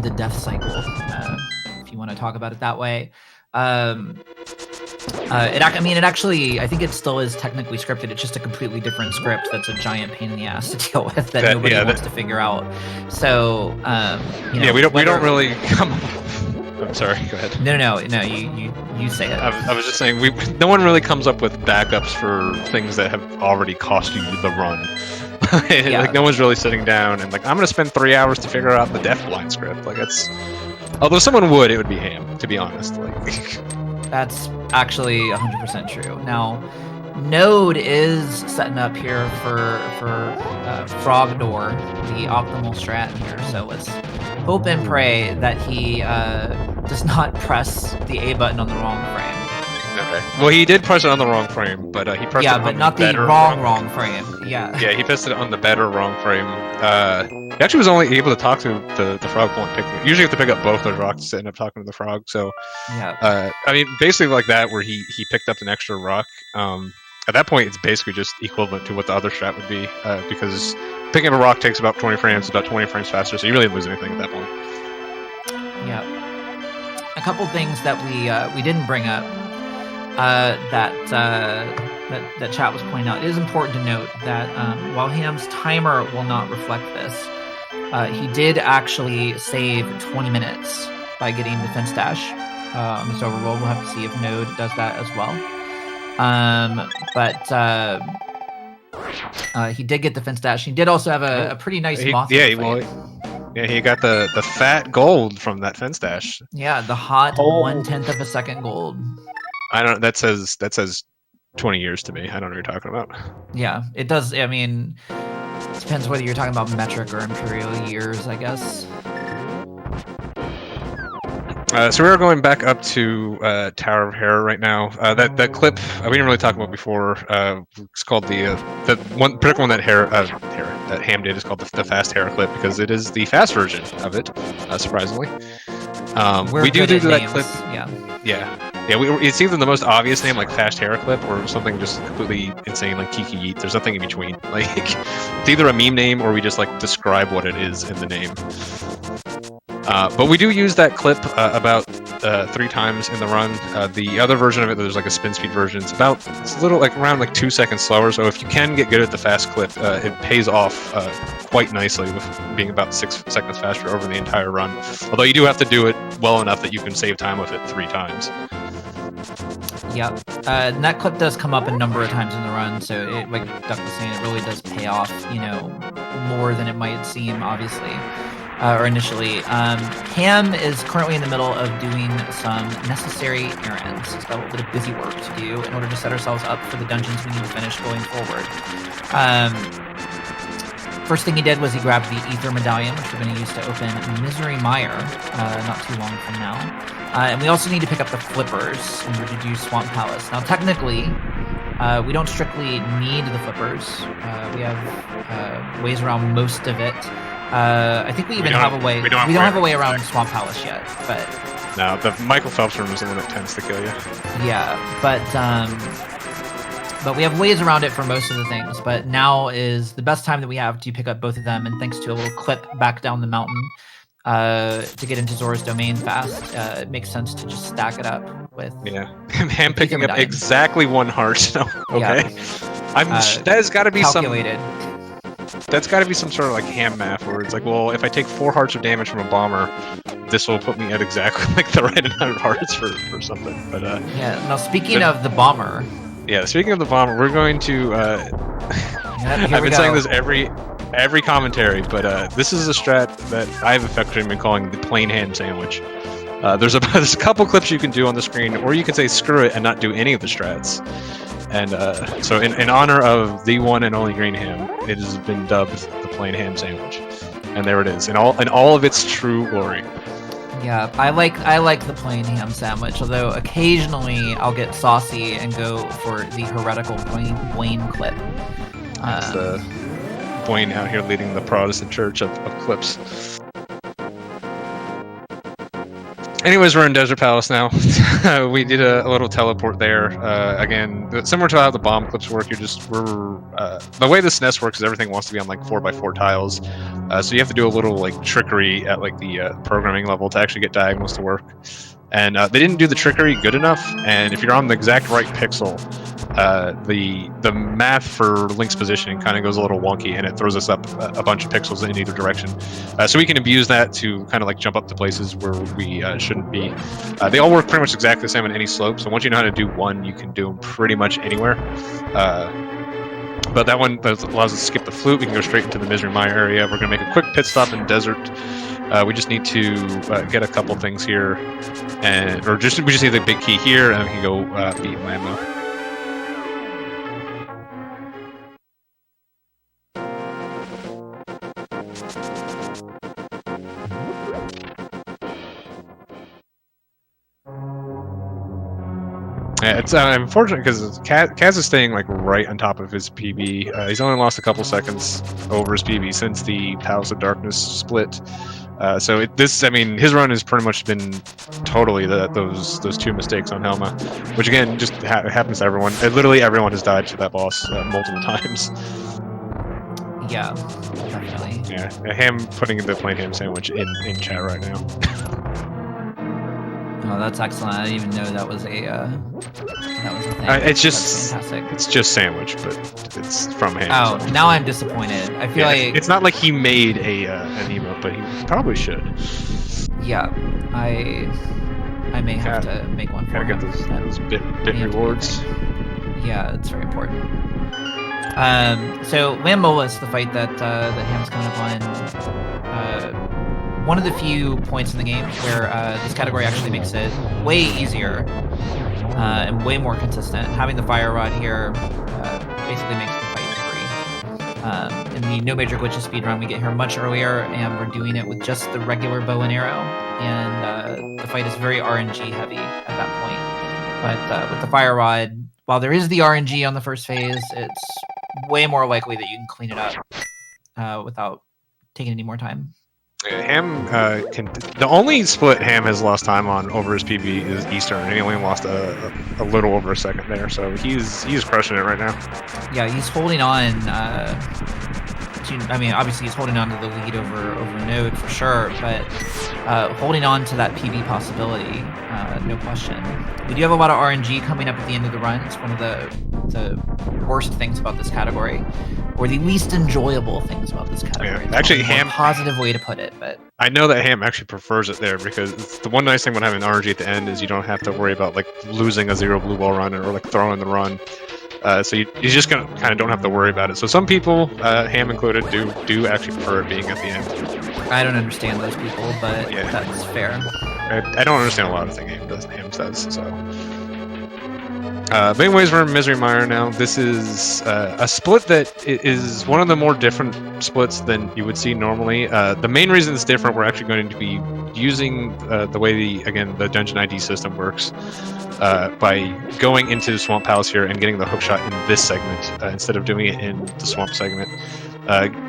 Speaker 2: the death cycle, if you want to talk about it that way. It actually, I think it still is technically scripted. It's just a completely different script that's a giant pain in the ass to deal with that nobody wants to figure out. So,
Speaker 3: we don't really come. I'm sorry. Go ahead.
Speaker 2: No. You say it.
Speaker 3: I was just saying, no one really comes up with backups for things that have already cost you the run. No one's really sitting down and I'm gonna spend 3 hours to figure out the deafblind script. Although someone would, it would be Ham, to be honest.
Speaker 2: That's actually 100% true. Now, Node is setting up here for Frog Door, the optimal strat here. So let's hope and pray that he does not press the A button on the wrong frame.
Speaker 3: Okay. Well, he did press it on the wrong frame, but he pressed it on
Speaker 2: but not the wrong frame. Yeah.
Speaker 3: Yeah, he pressed it on the better wrong frame. He actually was only able to talk to the frog while picking it. Usually you have to pick up both those rocks to end up talking to the frog. So, basically like that, where he picked up an extra rock. At that point, it's basically just equivalent to what the other strat would be, because picking up a rock takes about 20 frames, about 20 frames faster, so you really didn't lose anything at that point.
Speaker 2: Yeah. A couple things that we didn't bring up. That chat was pointing out. It is important to note that while Ham's timer will not reflect this, he did actually save 20 minutes by getting the fence dash on this overworld. We'll have to see if Node does that as well. He did get the fence dash. He did also have a pretty nice moth.
Speaker 3: He got the fat gold from that fence dash.
Speaker 2: Yeah, the hot 1/10 of a second gold.
Speaker 3: I don't. That says 20 years to me. I don't know what you're talking about.
Speaker 2: Yeah, it does. I mean, it depends whether you're talking about metric or imperial years, I guess.
Speaker 3: So we're going back up to Tower of Hera right now. That clip we didn't really talk about before. It's called the one particular one that that Ham did is called the fast Hera clip because it is the fast version of it. Surprisingly, we do that clip. Yeah. It's either the most obvious name like fast Hera clip or something just completely insane like Kiki Yeet. There's nothing in between. Like it's either a meme name or we just like describe what it is in the name. But we do use that clip about 3 times in the run. The other version of it, there's like a spin speed version. It's a little like around like 2 seconds slower. So if you can get good at the fast clip, it pays off quite nicely with being about 6 seconds faster over the entire run. Although you do have to do it well enough that you can save time with it 3 times.
Speaker 2: Yep. And that clip does come up a number of times in the run, so it, like Duck was saying, it really does pay off, you know, more than it might seem, obviously, or initially. Ham is currently in the middle of doing some necessary errands. He's got a little bit of busy work to do in order to set ourselves up for the dungeons we need to finish going forward. First thing he did was he grabbed the Ether Medallion, which we're going to use to open Misery Mire not too long from now. And we also need to pick up the flippers in order to do Swamp Palace. Now, technically, we don't strictly need the flippers. We have ways around most of it. I think we even have a way. We don't have a way around Swamp Palace yet, but
Speaker 3: no, the Michael Phelps room is the one that tends to kill you.
Speaker 2: Yeah, but we have ways around it for most of the things. But now is the best time that we have to pick up both of them, and thanks to a little clip back down the mountain to get into Zora's domain fast, it makes sense to just stack it up with. Yeah,
Speaker 3: Ham picking up exactly 1 heart. Okay,
Speaker 2: yeah.
Speaker 3: That has got to be
Speaker 2: calculated.
Speaker 3: That's got to be some sort of like Ham math where it's like, well, if I take 4 hearts of damage from a bomber, this will put me at exactly like the right amount of hearts for something. But
Speaker 2: yeah. Now speaking of the bomber.
Speaker 3: Yeah, speaking of the bomber, we're going to. I've been saying this every commentary, but this is a strat that I've effectively been calling the plain ham sandwich. There's a couple clips you can do on the screen, or you can say screw it and not do any of the strats. And so in honor of the one and only greenHam, it has been dubbed the plain ham sandwich. And there it is, in all of its true glory.
Speaker 2: Yeah, I like the plain ham sandwich, although occasionally I'll get saucy and go for the heretical Blaine clip.
Speaker 3: It's Blaine out here leading the Protestant church of clips. Anyways, we're in Desert Palace now. We did a little teleport there. Again, similar to how the bomb clips work, the way the SNES works is everything wants to be on like 4x4 tiles. So you have to do a little like trickery at like the programming level to actually get diagonals to work. And they didn't do the trickery good enough. And if you're on the exact right pixel, the math for Link's positioning kind of goes a little wonky, and it throws us up a bunch of pixels in either direction. So we can abuse that to kind of like jump up to places where we shouldn't be. They all work pretty much exactly the same on any slope. So once you know how to do one, you can do them pretty much anywhere. But that one allows us to skip the flute. We can go straight into the Misery Mire area. We're going to make a quick pit stop in Desert. We just need to get a couple things here, we just need the big key here, and we can go beat Lambo. Yeah, it's unfortunate because Kaz is staying like right on top of his PB. He's only lost a couple seconds over his PB since the Palace of Darkness split. His run has pretty much been totally those 2 mistakes on Helma, which again just happens to everyone. Literally everyone has died to that boss multiple times.
Speaker 2: Yeah, definitely.
Speaker 3: Yeah, Ham putting the plain ham sandwich in chat right now.
Speaker 2: Oh, that's excellent. I didn't even know that was a thing.
Speaker 3: It's
Speaker 2: just fantastic.
Speaker 3: It's just sandwich, but it's from Ham.
Speaker 2: Oh,
Speaker 3: so.
Speaker 2: Now I'm disappointed. I feel like
Speaker 3: it's not like he made an emote, but he probably should.
Speaker 2: Yeah, I may have to make one for him.
Speaker 3: Get those bit rewards.
Speaker 2: Yeah, it's very important. So Lambo is the fight that Ham's coming up on. One of the few points in the game where this category actually makes it way easier and way more consistent. Having the fire rod here basically makes the fight free. In the No Major Glitches speedrun, we get here much earlier, and we're doing it with just the regular bow and arrow. and the fight is very RNG heavy at that point. But with the fire rod, while there is the RNG on the first phase, it's way more likely that you can clean it up without taking any more time.
Speaker 3: Ham the only split Ham has lost time on over his PB is Eastern, and he only lost a little over a second there, so he's crushing it right now.
Speaker 2: Yeah, he's holding on. I mean, obviously he's holding on to the lead over Node for sure, but holding on to that PB possibility, no question. We do have a lot of RNG coming up at the end of the run. It's one of the worst things about this category, or the least enjoyable things about this category.
Speaker 3: Yeah. Actually, Ham,
Speaker 2: positive way to put it, but
Speaker 3: I know that Ham actually prefers it there because the one nice thing about having RNG at the end is you don't have to worry about like losing a 0 blue ball run or like throwing the run. So you just kind of don't have to worry about it. So some people, Ham included, do actually prefer it being at the end.
Speaker 2: I don't understand those people, but yeah, that's fair.
Speaker 3: I don't understand a lot of things Ham says. So, but anyways, we're in Misery Mire now. This is a split that is one of the more different splits than you would see normally. The main reason it's different, we're actually going to be using the way the dungeon ID system works. By going into Swamp Palace here and getting the hookshot in this segment instead of doing it in the Swamp segment.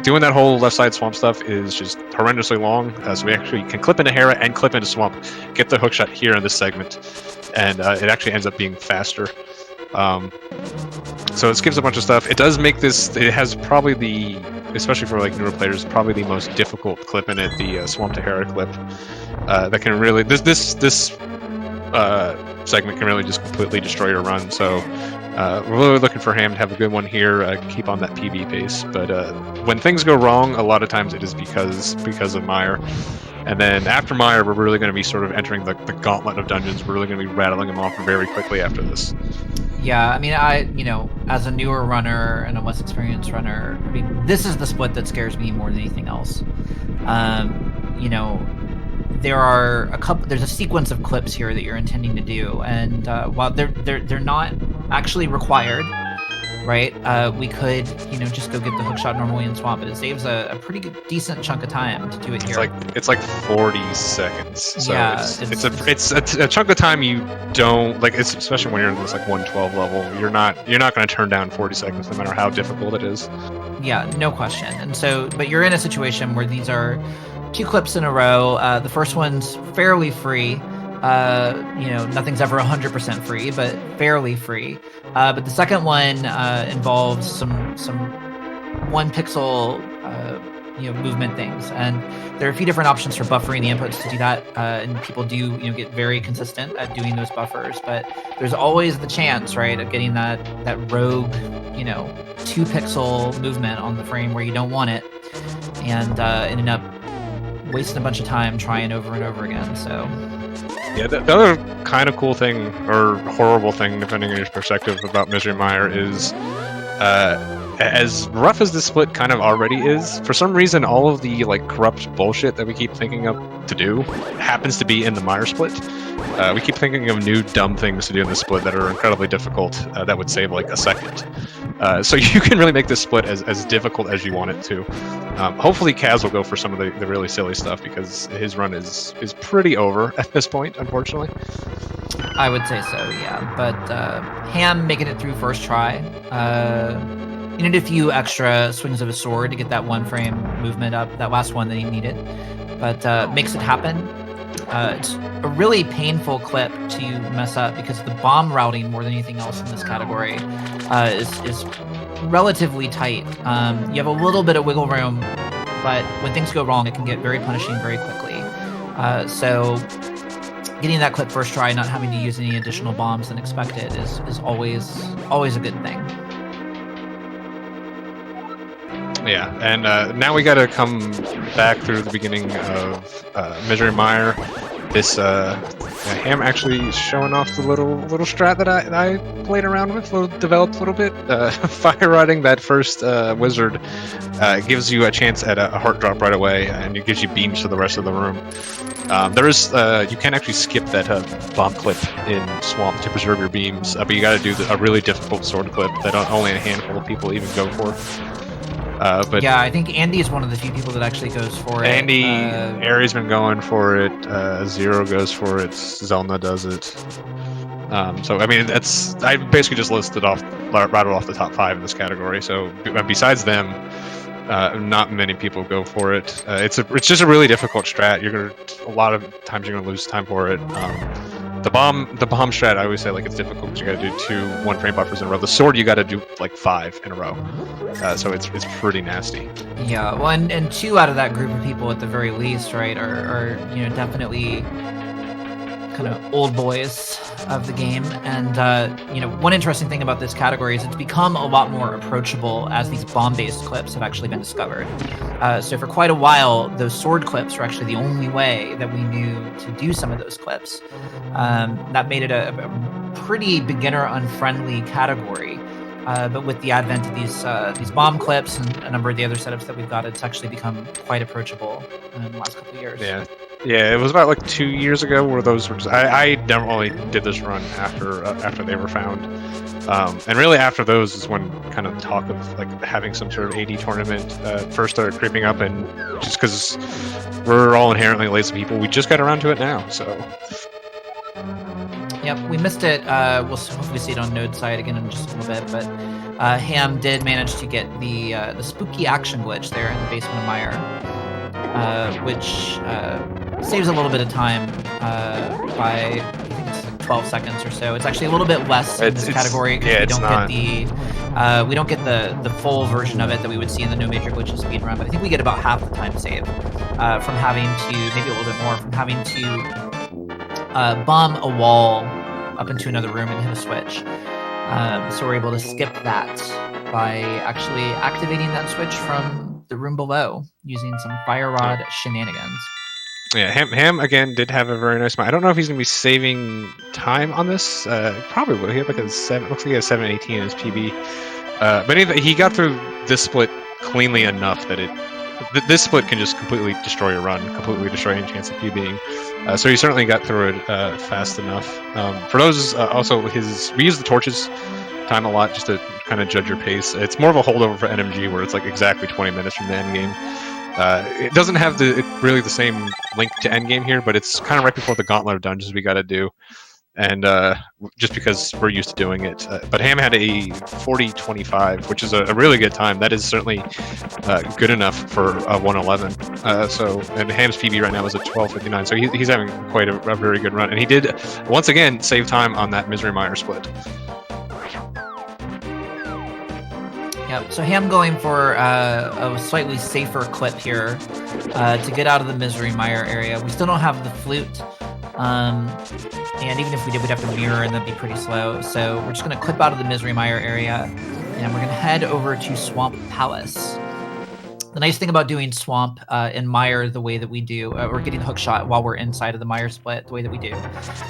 Speaker 3: Doing that whole left side Swamp stuff is just horrendously long, so we actually can clip into Hera and clip into Swamp, get the hookshot here in this segment, and it actually ends up being faster. So it skips a bunch of stuff. It does make this, it has probably especially for like newer players, probably the most difficult clip in it, the Swamp to Hera clip. That can really, this segment can really just completely destroy your run. So we're really looking for Ham to have a good one here, keep on that PB pace. But when things go wrong, a lot of times it is because of Mire. And then after Mire, we're really going to be sort of entering the gauntlet of dungeons. We're really going to be rattling them off very quickly after this.
Speaker 2: Yeah, I mean, as a newer runner and a less experienced runner, I mean, this is the split that scares me more than anything else. There's a sequence of clips here that you're intending to do, and while they're not actually required, right? We could, just go get the hookshot normally in Swamp, but it saves a pretty decent chunk of time to do it here.
Speaker 3: It's like 40 seconds. So
Speaker 2: yeah,
Speaker 3: it's a chunk of time you don't like. It's especially when you're in this like 112 level. You're not going to turn down 40 seconds no matter how difficult it is.
Speaker 2: Yeah, no question. And so, but you're in a situation where these are 2 clips in a row. The first one's fairly free. Nothing's ever 100% free, but fairly free. But the second one involves some 1 pixel movement things, and there are a few different options for buffering the inputs to do that, and people do get very consistent at doing those buffers. But there's always the chance, right, of getting that rogue 2 pixel movement on the frame where you don't want it, and ending up wasting a bunch of time trying over and over again. So
Speaker 3: yeah, the other kind of cool thing, or horrible thing, depending on your perspective, about Misery Mire is, as rough as this split kind of already is, for some reason all of the like corrupt bullshit that we keep thinking of to do happens to be in the Mire split. We keep thinking of new dumb things to do in the split that are incredibly difficult, that would save like a second. So you can really make this split as difficult as you want it to. Hopefully Kaz will go for some of the really silly stuff, because his run is pretty over at this point, unfortunately.
Speaker 2: I would say so, yeah. But Ham making it through first try. He needed a few extra swings of his sword to get that 1 frame movement up, that last one that he needed. But makes it happen. It's a really painful clip to mess up, because the bomb routing, more than anything else in this category, is relatively tight. You have a little bit of wiggle room, but when things go wrong, it can get very punishing very quickly. So getting that clip first try, not having to use any additional bombs than expected, is always a good thing.
Speaker 3: Yeah, and now we got to come back through the beginning of Misery Mire. This Ham actually showing off the little strat that I played around with, developed a little bit. Fire rodding that first wizard gives you a chance at a heart drop right away, and it gives you beams to the rest of the room. You can actually skip that bomb clip in Swamp to preserve your beams, but you got to do a really difficult sword clip that only a handful of people even go for. But
Speaker 2: yeah, I think Andy is one of the few people that actually goes for it.
Speaker 3: Andy, Ari's been going for it. Zero goes for it. Zelda does it. So I mean, I basically just rattled off the top 5 in this category. So besides them, not many people go for it. It's just a really difficult strat. A lot of times you're gonna lose time for it. The bomb strat, I always say like it's difficult because you got to do 2 1-frame buffers in a row. The sword you got to do like 5 in a row, so it's pretty nasty.
Speaker 2: Yeah, well, and 2 out of that group of people at the very least, right, are definitely kind of old boys of the game. And one interesting thing about this category is it's become a lot more approachable as these bomb-based clips have actually been discovered. So for quite a while, those sword clips were actually the only way that we knew to do some of those clips. That made it a pretty beginner-unfriendly category. But with the advent of these bomb clips and a number of the other setups that we've got, it's actually become quite approachable in the last couple of years.
Speaker 3: Yeah, it was about like 2 years ago where those were just. I definitely did this run after they were found, and really after those is when kind of talk of like having some sort of AD tournament first started creeping up, and just because we're all inherently lazy people, we just got around to it now. So.
Speaker 2: Yep, we missed it. We'll hopefully see it on Node's side again in just a little bit, but Ham did manage to get the spooky action glitch there in the basement of Meyer, which saves a little bit of time by, I think it's like 12 seconds or so. It's actually a little bit less in this category because we don't get the full version of it that we would see in the No Major Glitches speedrun, but I think we get about half the time save from having to, maybe a little bit more, from having to bomb a wall up into another room and hit a switch. So we're able to skip that by actually activating that switch from the room below using some fire rod shenanigans.
Speaker 3: Yeah, Ham again did have a very nice mind. I don't know if he's going to be saving time on this. Probably will. He had like a 7. Looks like he has 7:18 in his PB. But anyway, he got through this split cleanly enough that this split can just completely destroy your run, completely destroy any chance of PBing. So he certainly got through it fast enough. For those, also we use the torches time a lot just to kind of judge your pace. It's more of a holdover for RMG where it's like exactly 20 minutes from the end game. It doesn't have really the same link to end game here, but it's kind of right before the gauntlet of dungeons we got to do, and just because we're used to doing it. But Ham had a 40:25, which is a really good time. That is certainly good enough for a 111. And Ham's PB right now is at 12:59, so he's having quite a very good run, and he did once again save time on that Misery Mire split.
Speaker 2: Yep, so Ham going for a slightly safer clip here to get out of the Misery Mire area. We still don't have the flute, and even if we did, we'd have to mirror, and that'd be pretty slow. So we're just going to clip out of the Misery Mire area, and we're going to head over to Swamp Palace. The nice thing about doing Swamp in Mire the way that we do, or getting the hook shot while we're inside of the Mire split the way that we do,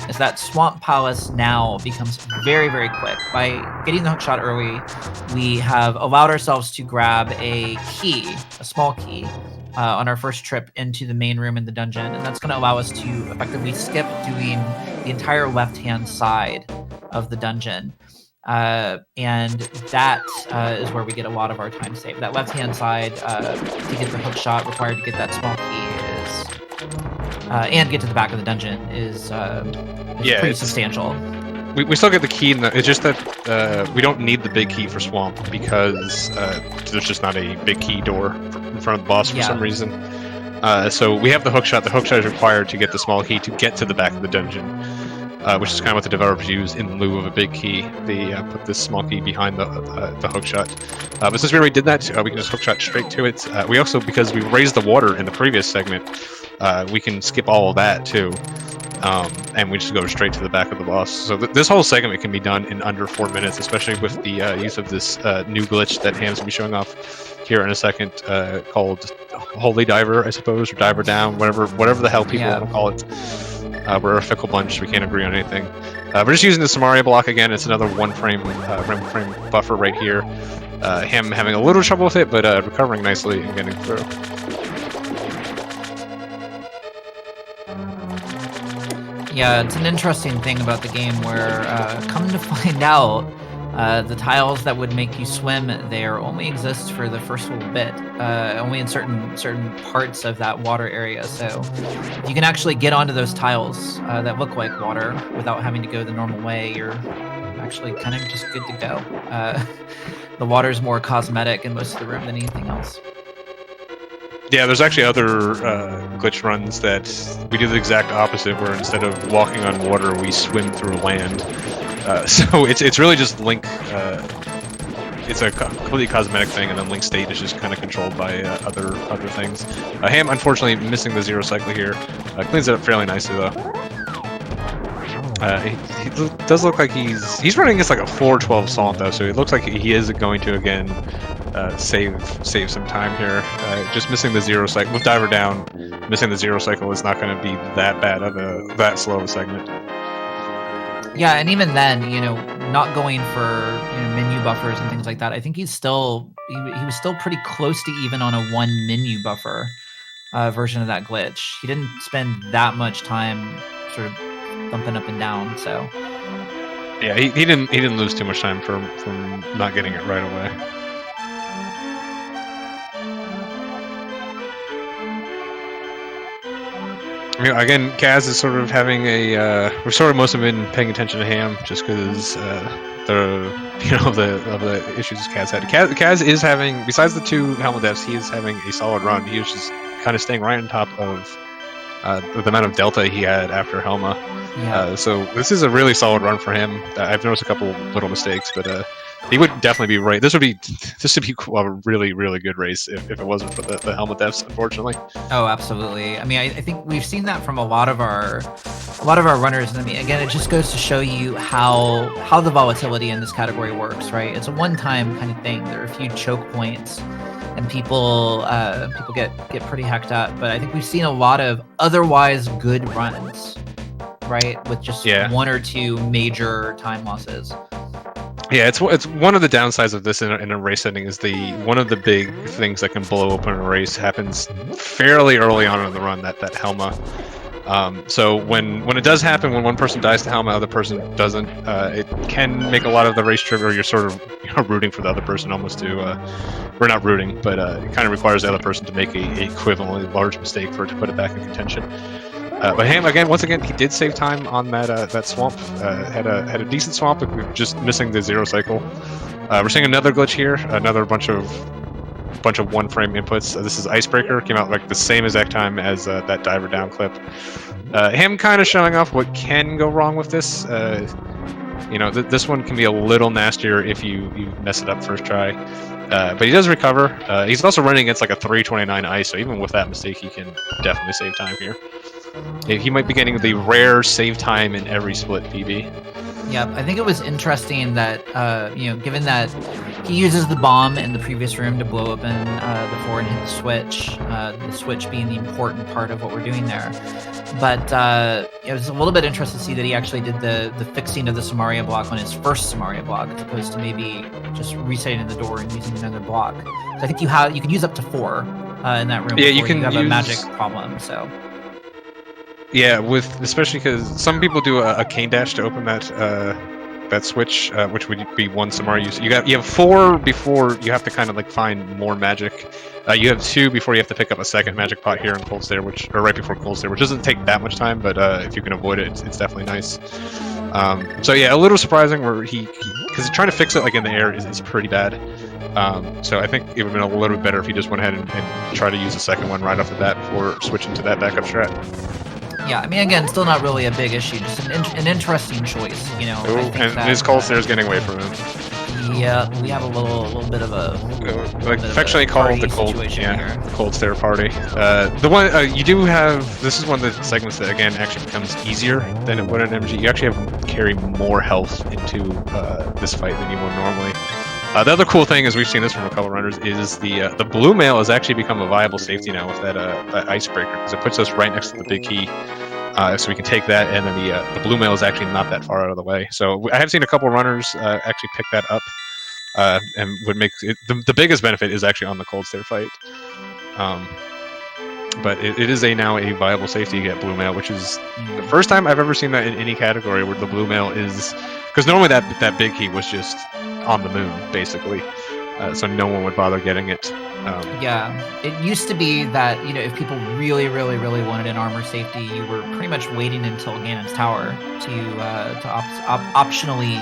Speaker 2: is that Swamp Palace now becomes very, very quick. By getting the hook shot early, we have allowed ourselves to grab a key, a small key, on our first trip into the main room in the dungeon, and that's going to allow us to effectively skip doing the entire left-hand side of the dungeon. And that is where we get a lot of our time saved. That left-hand side to get the hook shot required to get that small key and get to the back of the dungeon is pretty substantial.
Speaker 3: We still get the key, it's just that we don't need the big key for Swamp because there's just not a big key door in front of the boss for some reason. So we have the hook shot. The hook shot is required to get the small key to get to the back of the dungeon. Which is kind of what the developers use in lieu of a big key. They put this small key behind the hook shot. But since we already did that, we can just hook shot straight to it. We also, because we raised the water in the previous segment, we can skip all of that too. And we just go straight to the back of the boss. So this whole segment can be done in under 4 minutes, especially with the use of this new glitch that Ham's going to be showing off here in a second, called Holy Diver, I suppose, or Diver Down, whatever the hell people want to call it. We're a fickle bunch, we can't agree on anything. We're just using the Samaria block again. It's another one-frame buffer right here. Him having a little trouble with it, but recovering nicely and getting through. Yeah,
Speaker 2: it's an interesting thing about the game where, come to find out, The tiles that would make you swim there only exist for the first little bit, only in certain parts of that water area. So if you can actually get onto those tiles that look like water without having to go the normal way, you're actually kind of just good to go. The water is more cosmetic in most of the room than anything else.
Speaker 3: Yeah, there's actually other glitch runs that we do the exact opposite, where instead of walking on water, we swim through land. So it's really just Link. It's a completely cosmetic thing, and then Link's state is just kind of controlled by other things. Ham, unfortunately, missing the zero cycle here. Cleans it up fairly nicely though. He does look like he's running against like a 4-12 Salt though, so it looks like he is going to again save some time here. Just missing the zero cycle with Diver down. Missing the zero cycle is not going to be that bad of that slow of a segment.
Speaker 2: Yeah, and even then, not going for menu buffers and things like that. I think he was still pretty close to even on a 1 menu buffer version of that glitch. He didn't spend that much time sort of bumping up and down. So
Speaker 3: yeah, he didn't lose too much time from not getting it right away. Again, Kaz is sort of having we're sort of most of been paying attention to Ham just because the issues Kaz had. Kaz is having, besides the 2 helmet deaths, he is having a solid run. He was just kind of staying right on top of the amount of delta he had after Helma.
Speaker 2: Yeah.
Speaker 3: So this is a really solid run for him. I've noticed a couple little mistakes, but he would definitely be right. This would be a really, really good race if it wasn't for the helmet deaths, unfortunately.
Speaker 2: Oh, absolutely. I mean, I think we've seen that from a lot of our runners. And I mean, again, it just goes to show you how the volatility in this category works, right? It's a one-time kind of thing. There are a few choke points, and people get pretty hecked up. But I think we've seen a lot of otherwise good runs, right, with just 1 or 2 major time losses.
Speaker 3: Yeah, it's one of the downsides of this in a race setting is one of the big things that can blow open a race happens fairly early on in the run, that Helma. So when it does happen, when one person dies to Helma, other person doesn't, it can make a lot of the race trigger. You're sort of rooting for the other person almost to, we're not rooting, but it kind of requires the other person to make a equivalently large mistake for it to put it back in contention. But Ham, once again, he did save time on that swamp. Had a decent swamp, but we're just missing the zero cycle. We're seeing another glitch here, another bunch of 1-frame inputs. This is Icebreaker, came out like the same exact time as that Diver Down clip. Him kind of showing off what can go wrong with this. This one can be a little nastier if you mess it up first try. But he does recover. He's also running against like a 329 ice, so even with that mistake, he can definitely save time here. He might be getting the rare save time in every split PB.
Speaker 2: Yeah, I think it was interesting that, given that he uses the bomb in the previous room to blow open the floor and hit the switch being the important part of what we're doing there. But it was a little bit interesting to see that he actually did the fixing of the Samaria block on his first Samaria block, as opposed to maybe just resetting the door and using another block. So I think you can use up to 4 in that room.
Speaker 3: Yeah,
Speaker 2: you have a magic problem. So.
Speaker 3: Yeah, especially because some people do a cane dash to open that switch, which would be 1 Samaria use. You have 4 before you have to kind of like find more magic. You have 2 before you have to pick up a second magic pot here in Cold Stare, or right before Cold Stare, which doesn't take that much time, but if you can avoid it, it's definitely nice. So yeah, a little surprising where because trying to fix it like in the air is pretty bad. So I think it would have been a little bit better if he just went ahead and tried to use the second one right off the bat before switching to that backup strat.
Speaker 2: Yeah, I mean, again, still not really a big issue, just an interesting choice,
Speaker 3: Ooh, and his Cold Stare is getting away from him.
Speaker 2: Yeah, we have a little bit of a
Speaker 3: affectionately called the Cold Stare party. The one you do have. This is one of the segments that again actually becomes easier than it would in MG. You actually have to carry more health into this fight than you would normally. The other cool thing is we've seen this from a couple runners is the blue mail has actually become a viable safety now with that icebreaker, because it puts us right next to the big key, so we can take that, and then the blue mail is actually not that far out of the way. So I have seen a couple runners actually pick that up, and would make it, the biggest benefit is actually on the Cold Stare fight. But it is now a viable safety to get blue mail, which is the first time I've ever seen that in any category where the blue mail is, because normally that big key was just on the moon, basically. So no one would bother getting it.
Speaker 2: Yeah, it used to be that, you know, if people really, really, really wanted an armor safety, you were pretty much waiting until Ganon's Tower to optionally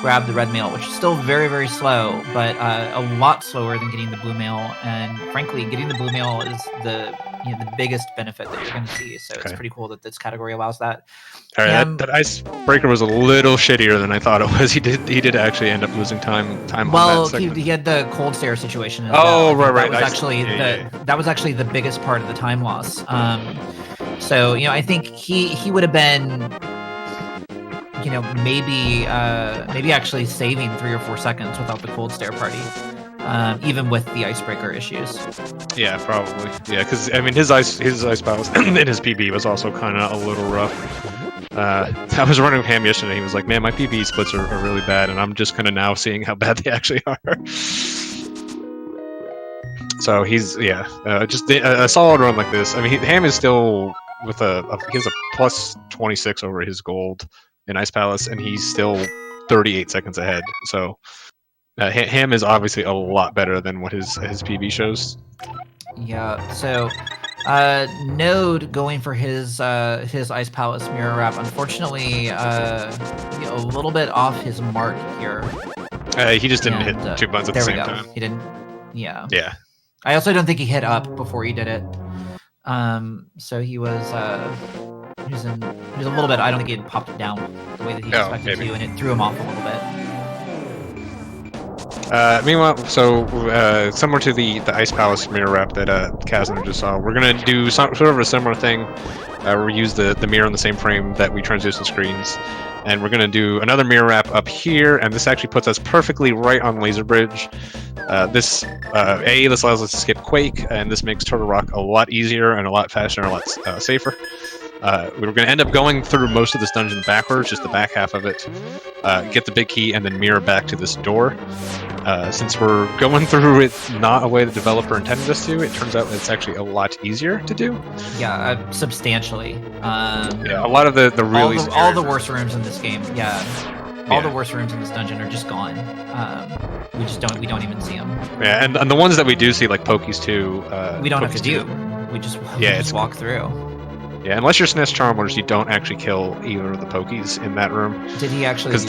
Speaker 2: grab the red mail, which is still very, very slow, but a lot slower than getting the blue mail. And frankly, getting the blue mail is the biggest benefit that you're going to see. So it's pretty cool that this category allows that.
Speaker 3: All right, that icebreaker was a little shittier than I thought it was. He did actually end up losing time
Speaker 2: well,
Speaker 3: on that
Speaker 2: he had the cold stare situation.
Speaker 3: Oh, well. Right.
Speaker 2: That was actually the biggest part of the time loss. So, you know, I think he would have been, you know, maybe actually saving 3 or 4 seconds without the cold stare party. Even with the icebreaker issues.
Speaker 3: Yeah, probably. Yeah, because I mean, his ice palace and his PB was also kind of a little rough. I was running with Ham yesterday. He was like, "Man, my PB splits are really bad," and I'm just kind of now seeing how bad they actually are. So he's just a solid run like this. I mean, Ham is still with he has a plus 26 over his gold in Ice Palace, and he's still 38 seconds ahead. So. Ham is obviously a lot better than what his PB shows.
Speaker 2: Yeah, so Node going for his Ice Palace mirror wrap, unfortunately a little bit off his mark here.
Speaker 3: He just didn't hit 2 buttons at the same time.
Speaker 2: He didn't. Yeah.
Speaker 3: Yeah.
Speaker 2: I also don't think he hit up before he did it. So he was he was a little bit. I don't think he had popped it down the way that he expected to, and it threw him off a little bit.
Speaker 3: Meanwhile, so similar to the Ice Palace mirror wrap that Caznode just saw, we're gonna do sort of a similar thing. We use the mirror in the same frame that we transition screens, and we're gonna do another mirror wrap up here, and this actually puts us perfectly right on Laser Bridge. This allows us to skip Quake, and this makes Turtle Rock a lot easier and a lot faster and a lot safer. We're going to end up going through most of this dungeon backwards, just the back half of it, get the big key, and then mirror back to this door. Since we're going through it not a way the developer intended us to, it turns out that it's actually a lot easier to do.
Speaker 2: Yeah, substantially.
Speaker 3: Yeah, a lot of the really
Speaker 2: all the worst rooms in this game. Yeah, all the worst rooms in this dungeon are just gone. We don't even see them.
Speaker 3: Yeah, and the ones that we do see, like Pokies 2,
Speaker 2: we don't have to do. We just walk through.
Speaker 3: Yeah, unless you're SNES Charmers, you don't actually kill either of the Pokies in that room.
Speaker 2: Did he actually?
Speaker 3: Because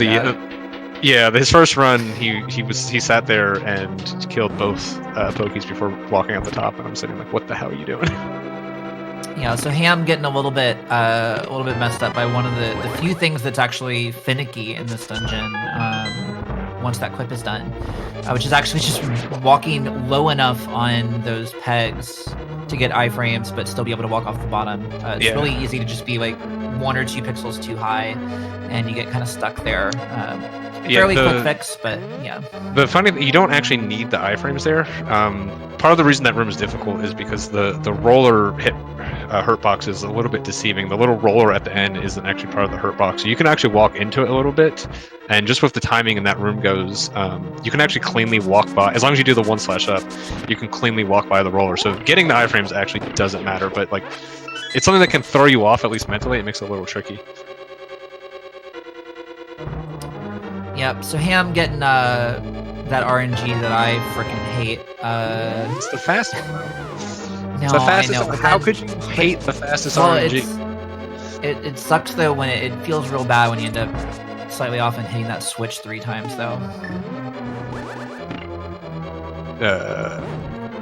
Speaker 3: his first run, he sat there and killed both Pokies before walking out the top, and I'm sitting like, what the hell are you doing?
Speaker 2: Yeah, so Ham getting a little bit messed up by one of the few things that's actually finicky in this dungeon. Once that clip is done, which is actually just walking low enough on those pegs to get iframes, but still be able to walk off the bottom. It's really easy to just be like 1 or 2 pixels too high, and you get kind of stuck there. Fairly quick fix, but yeah.
Speaker 3: The funny thing, you don't actually need the iframes there. Part of the reason that room is difficult is because the roller hurt box is a little bit deceiving. The little roller at the end isn't actually part of the hurt box, so you can actually walk into it a little bit, and just with the timing in that room goes, you can actually cleanly walk by. As long as you do the 1/up, you can cleanly walk by the roller. So getting the iframes actually doesn't matter, but like, it's something that can throw you off, at least mentally. It makes it a little tricky.
Speaker 2: Yep, so Ham getting that RNG that I freaking hate.
Speaker 3: It's the fastest one.
Speaker 2: No,
Speaker 3: it's the fastest.
Speaker 2: I know,
Speaker 3: how could you hate the fastest RNG?
Speaker 2: It sucks though when it feels real bad when you end up slightly off and hitting that switch 3 times though.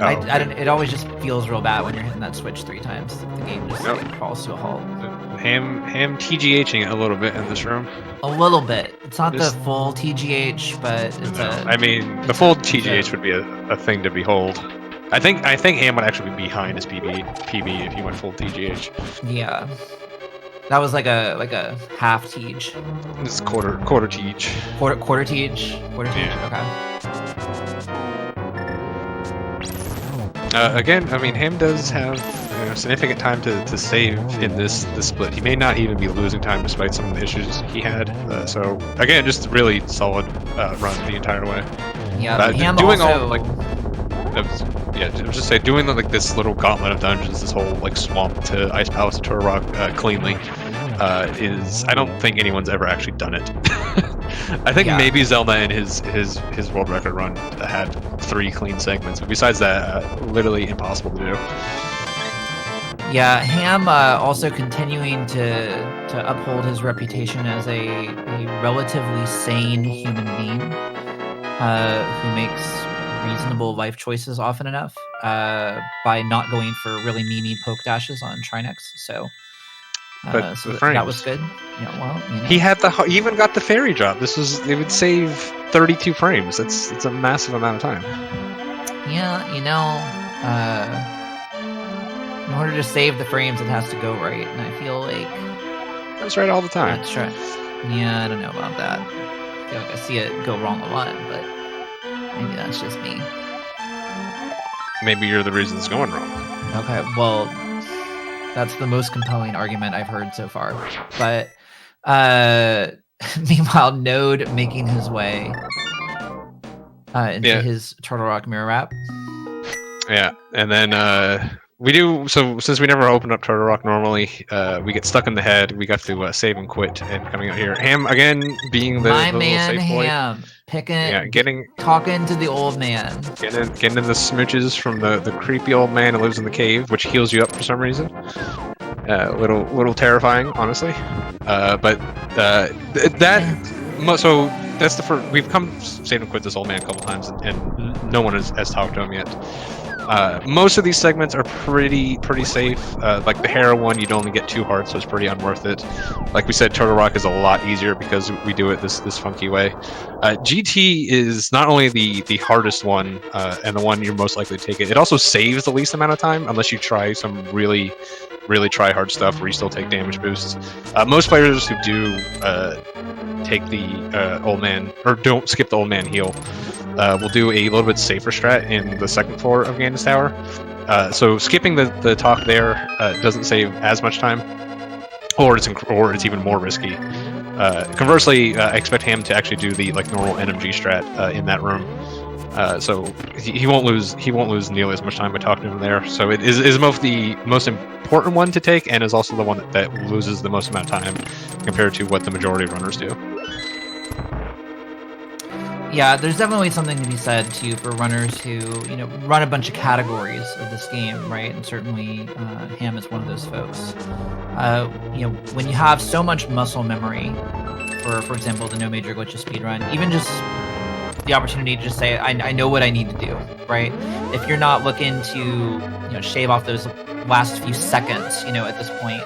Speaker 2: It always just feels real bad when you're hitting that switch 3 times. The game just crawls to a halt.
Speaker 3: Ham TGHing it a little bit in this room.
Speaker 2: A little bit. It's not the full TGH, but it's
Speaker 3: the full TGH would be a thing to behold. I think Ham would actually be behind his PB if he went full TGH.
Speaker 2: Yeah. That was like a half TG.
Speaker 3: This is quarter TG.
Speaker 2: Quarter TG. Okay.
Speaker 3: Again, I mean, Ham does have significant time to save in this split. He may not even be losing time despite some of the issues he had. So again, just really solid run the entire way.
Speaker 2: Yeah, Ham
Speaker 3: doing
Speaker 2: also...
Speaker 3: all doing this little gauntlet of dungeons, this whole like swamp to Ice Palace to Turtle Rock cleanly is, I don't think anyone's ever actually done it. I think
Speaker 2: Yeah.
Speaker 3: maybe Zelda in his world record run had 3 clean segments, but besides that, literally impossible to do.
Speaker 2: Yeah, Ham also continuing to uphold his reputation as a relatively sane human being who makes reasonable life choices often enough by not going for really memey poke dashes on Trinex. So,
Speaker 3: But
Speaker 2: so
Speaker 3: the
Speaker 2: that was
Speaker 3: frames.
Speaker 2: good. Yeah, well, you know.
Speaker 3: He even got the fairy drop. It would save 32 frames. It's a massive amount of time.
Speaker 2: Yeah, you know, in order to save the frames, it has to go right, and I feel like
Speaker 3: That's right all the time.
Speaker 2: that's right. Yeah, I don't know about that. I feel like I see it go wrong a lot, but maybe that's just me.
Speaker 3: Maybe you're the reason it's going wrong.
Speaker 2: Okay, well, that's the most compelling argument I've heard so far. But meanwhile, Node making his way into his Turtle Rock mirror wrap.
Speaker 3: Yeah, and then we do, so since we never open up Turtle Rock normally, we get stuck in the head. We got to save and quit, and coming out here, Ham again being the
Speaker 2: My
Speaker 3: little
Speaker 2: man
Speaker 3: safe boy.
Speaker 2: Ham picking, talking to the old man,
Speaker 3: getting the smooches from the creepy old man who lives in the cave, which heals you up for some reason. Little terrifying, honestly. So that's the first. We've come save and quit this old man a couple times, and no one has talked to him yet. Most of these segments are pretty safe. Like the Hera one, you'd only get 2 hearts, so it's pretty unworth it. Like we said, Turtle Rock is a lot easier because we do it this funky way. GT is not only the hardest one and the one you're most likely to take it. It also saves the least amount of time unless you try some really try hard stuff where you still take damage boosts. Most players who do take the old man, or don't skip the old man heal, will do a little bit safer strat in the second floor of Ganon's Tower. So skipping the talk there doesn't save as much time, or it's even more risky. Conversely, I expect Ham to actually do the normal NMG strat in that room. So he won't lose nearly as much time by talking to him there. So it is the most important one to take, and is also the one that loses the most amount of time compared to what the majority of runners do.
Speaker 2: Yeah, there's definitely something to be said too for runners who run a bunch of categories of this game, right? And certainly Ham is one of those folks. When you have so much muscle memory, for example, the No Major Glitches speedrun, even just the opportunity to just say, I know what I need to do, right? If you're not looking to shave off those last few seconds, at this point,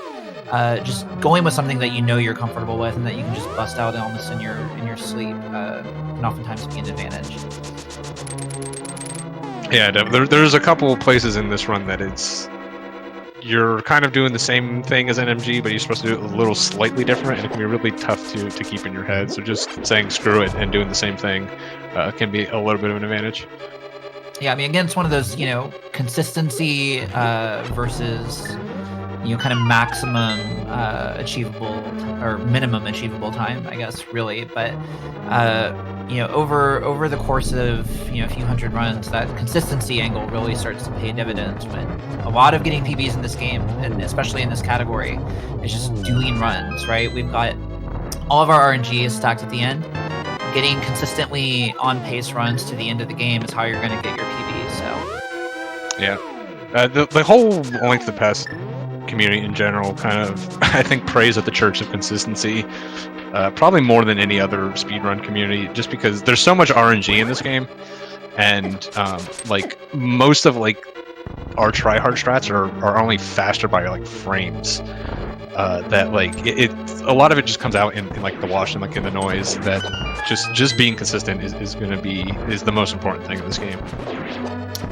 Speaker 2: just going with something that you're comfortable with and that you can just bust out almost in your sleep can oftentimes be an advantage.
Speaker 3: Yeah, there's a couple places in this run that you're kind of doing the same thing as NMG, but you're supposed to do it a little slightly different, and it can be really tough to keep in your head. So just saying screw it and doing the same thing can be a little bit of an advantage.
Speaker 2: Yeah, I mean, again, it's one of those, consistency versus kind of maximum achievable or minimum achievable time, I guess, really. But over the course of a few hundred runs, that consistency angle really starts to pay dividends when a lot of getting PBs in this game, and especially in this category, is just doing runs, right? We've got all of our RNG is stacked at the end. Getting consistently on pace runs to the end of the game is how you're going to get your PBs. So
Speaker 3: yeah, the whole Length of the Past community in general kind of, I think, prays at the church of consistency, probably more than any other speedrun community, just because there's so much RNG in this game, and most of our try-hard strats are only faster by frames. That a lot of it just comes out in the wash and in the noise. That just being consistent is the most important thing in this game.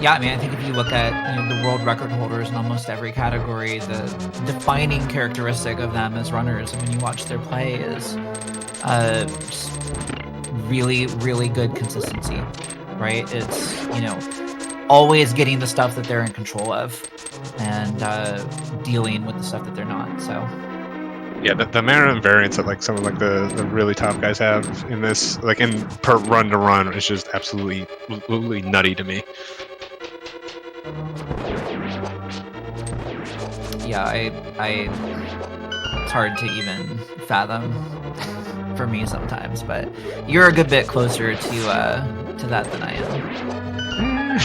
Speaker 2: Yeah, I mean, I think if you look at the world record holders in almost every category, the defining characteristic of them as runners, and when you watch their play, is just really, really good consistency, right? It's always getting the stuff that they're in control of, and dealing with the stuff that they're not. So
Speaker 3: yeah, the amount of variance that some of the really top guys have in this, in per run to run, is just absolutely nutty to me.
Speaker 2: Yeah, it's hard to even fathom for me sometimes. But you're a good bit closer to that than I am.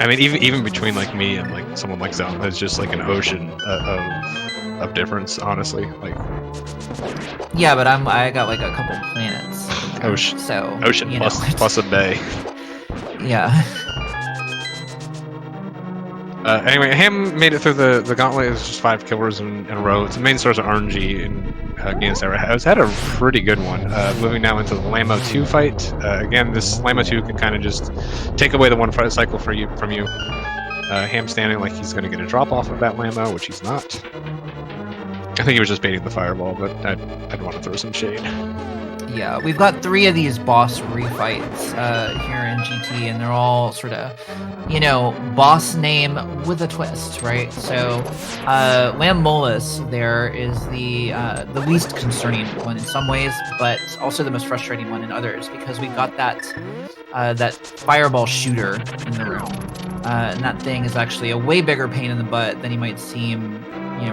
Speaker 3: I mean, even between like me and like someone like Zelda, it's just like an ocean of difference, honestly. Like,
Speaker 2: yeah, but I got like a couple planets.
Speaker 3: Ocean,
Speaker 2: so
Speaker 3: ocean plus a bay.
Speaker 2: Yeah.
Speaker 3: Anyway, Ham made it through the gauntlet. It was just 5 killers in a row. It's the main source of RNG in games that has had a pretty good one. Moving now into the Lambo 2 fight. Again, this Lambo 2 can kind of just take away the one fight cycle from you. Ham standing like he's going to get a drop off of that Lambo, which he's not. I think he was just baiting the fireball, but I'd want to throw some shade.
Speaker 2: Yeah, we've got 3 of these boss refights here in GT, and they're all sort of, boss name with a twist, right? So, Lambolus there is the least concerning one in some ways, but also the most frustrating one in others, because we've got that fireball shooter in the room, and that thing is actually a way bigger pain in the butt than you might seem,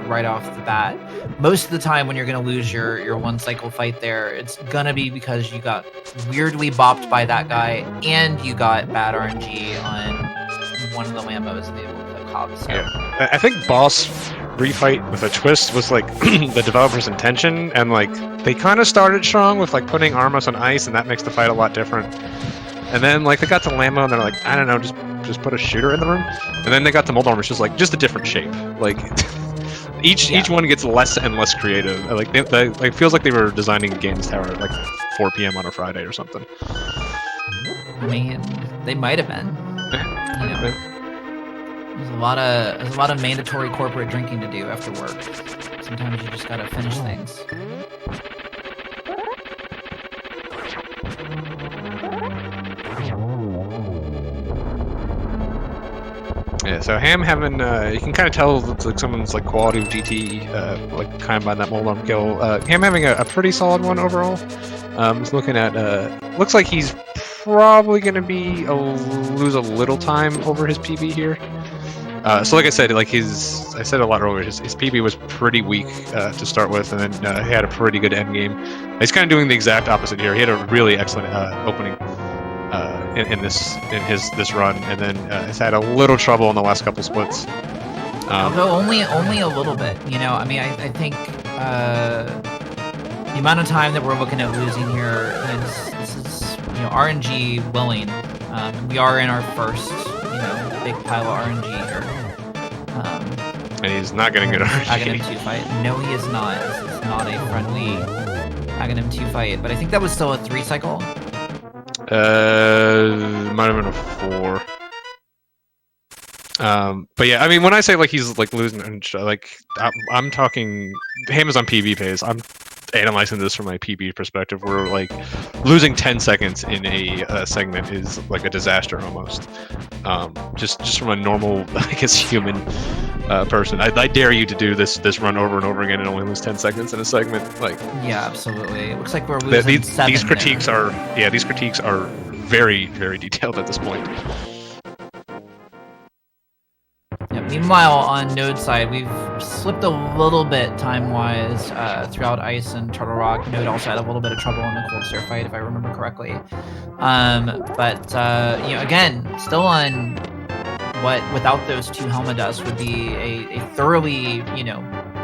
Speaker 2: right off the bat. Most of the time when you're going to lose your one cycle fight there, it's going to be because you got weirdly bopped by that guy and you got bad RNG on one of the Lambos the cops. So.
Speaker 3: Yeah. I think boss refight with a twist was like the developer's intention, and like they kind of started strong with like putting Armos on ice, and that makes the fight a lot different. And then like they got to Lambo and they're like, I don't know, just put a shooter in the room. And then they got to Moldorm, which is like just a different shape. Like each one gets less and less creative. Like it feels like they were designing Games Tower at like 4 p.m. on a Friday or something.
Speaker 2: I mean, they might have been. There's a lot of mandatory corporate drinking to do after work. Sometimes you just gotta finish things.
Speaker 3: Yeah, so Ham having, you can kind of tell that like someone's like quality of GT, like kind of by that Moldorm kill. Ham having a pretty solid one overall. Just looking at, looks like he's probably going to be lose a little time over his PB here. So like I said, like I said a lot earlier, his PB was pretty weak to start with, and then he had a pretty good end game. He's kind of doing the exact opposite here. He had a really excellent opening. In this run, and then has had a little trouble in the last couple splits.
Speaker 2: Although only a little bit, I mean, I think the amount of time that we're looking at losing here, this is RNG willing. We are in our first big pile of RNG here.
Speaker 3: And he's not getting good RNG.
Speaker 2: Aghanim 2 fight. No, he is not. This is not a friendly Aghanim 2 fight, but I think that was still a 3 cycle.
Speaker 3: Might have been a 4. But yeah, I mean, when I say like he's like losing, like I'm talking Ham is on PB pace. I'm analyzing this from my PB perspective, where like losing 10 seconds in a segment is like a disaster almost. Just from a normal, I guess, human person. I dare you to do this run over and over again and only lose 10 seconds in a segment. Like,
Speaker 2: yeah, absolutely. It looks like we're losing
Speaker 3: these critiques are very, very detailed at this point.
Speaker 2: Yeah, meanwhile, on Node's side, we've slipped a little bit time-wise throughout Ice and Turtle Rock. Node also had a little bit of trouble in the Cold Stare fight, if I remember correctly. But again, still on what, without those 2 Helmadusts, would be a thoroughly,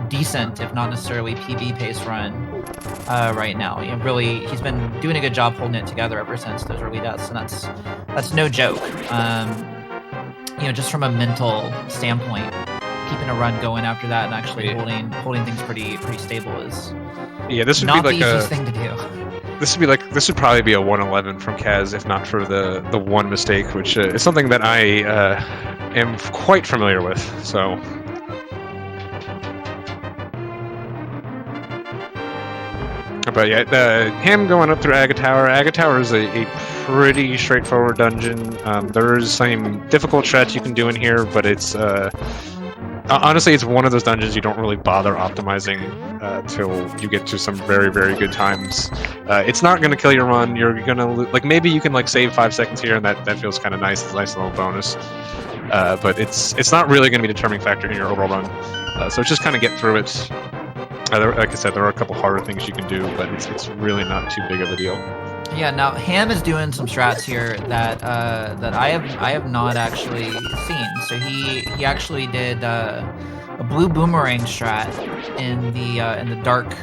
Speaker 2: decent, if not necessarily PB pace run right now. Really, he's been doing a good job holding it together ever since those early deaths, and that's no joke. Just from a mental standpoint, keeping a run going after that and actually holding things pretty stable is
Speaker 3: this would
Speaker 2: not
Speaker 3: be like
Speaker 2: the easiest thing to do.
Speaker 3: This would probably be a 111 from Kaz, if not for the one mistake, which is something that I am quite familiar with. So. But yeah, him going up through Aga Tower. Aga Tower is a pretty straightforward dungeon. There's some difficult strats you can do in here, but it's honestly, it's one of those dungeons you don't really bother optimizing till you get to some very, very good times. It's not going to kill your run. You're going to maybe you can like save 5 seconds here, and that feels kind of nice. It's a nice little bonus. but it's not really going to be a determining factor in your overall run. So just kind of get through it. Like I said, there are a couple harder things you can do, but it's really not too big of a deal.
Speaker 2: Yeah, now Ham is doing some strats here that I have not actually seen. So he actually did a blue boomerang strat in the dark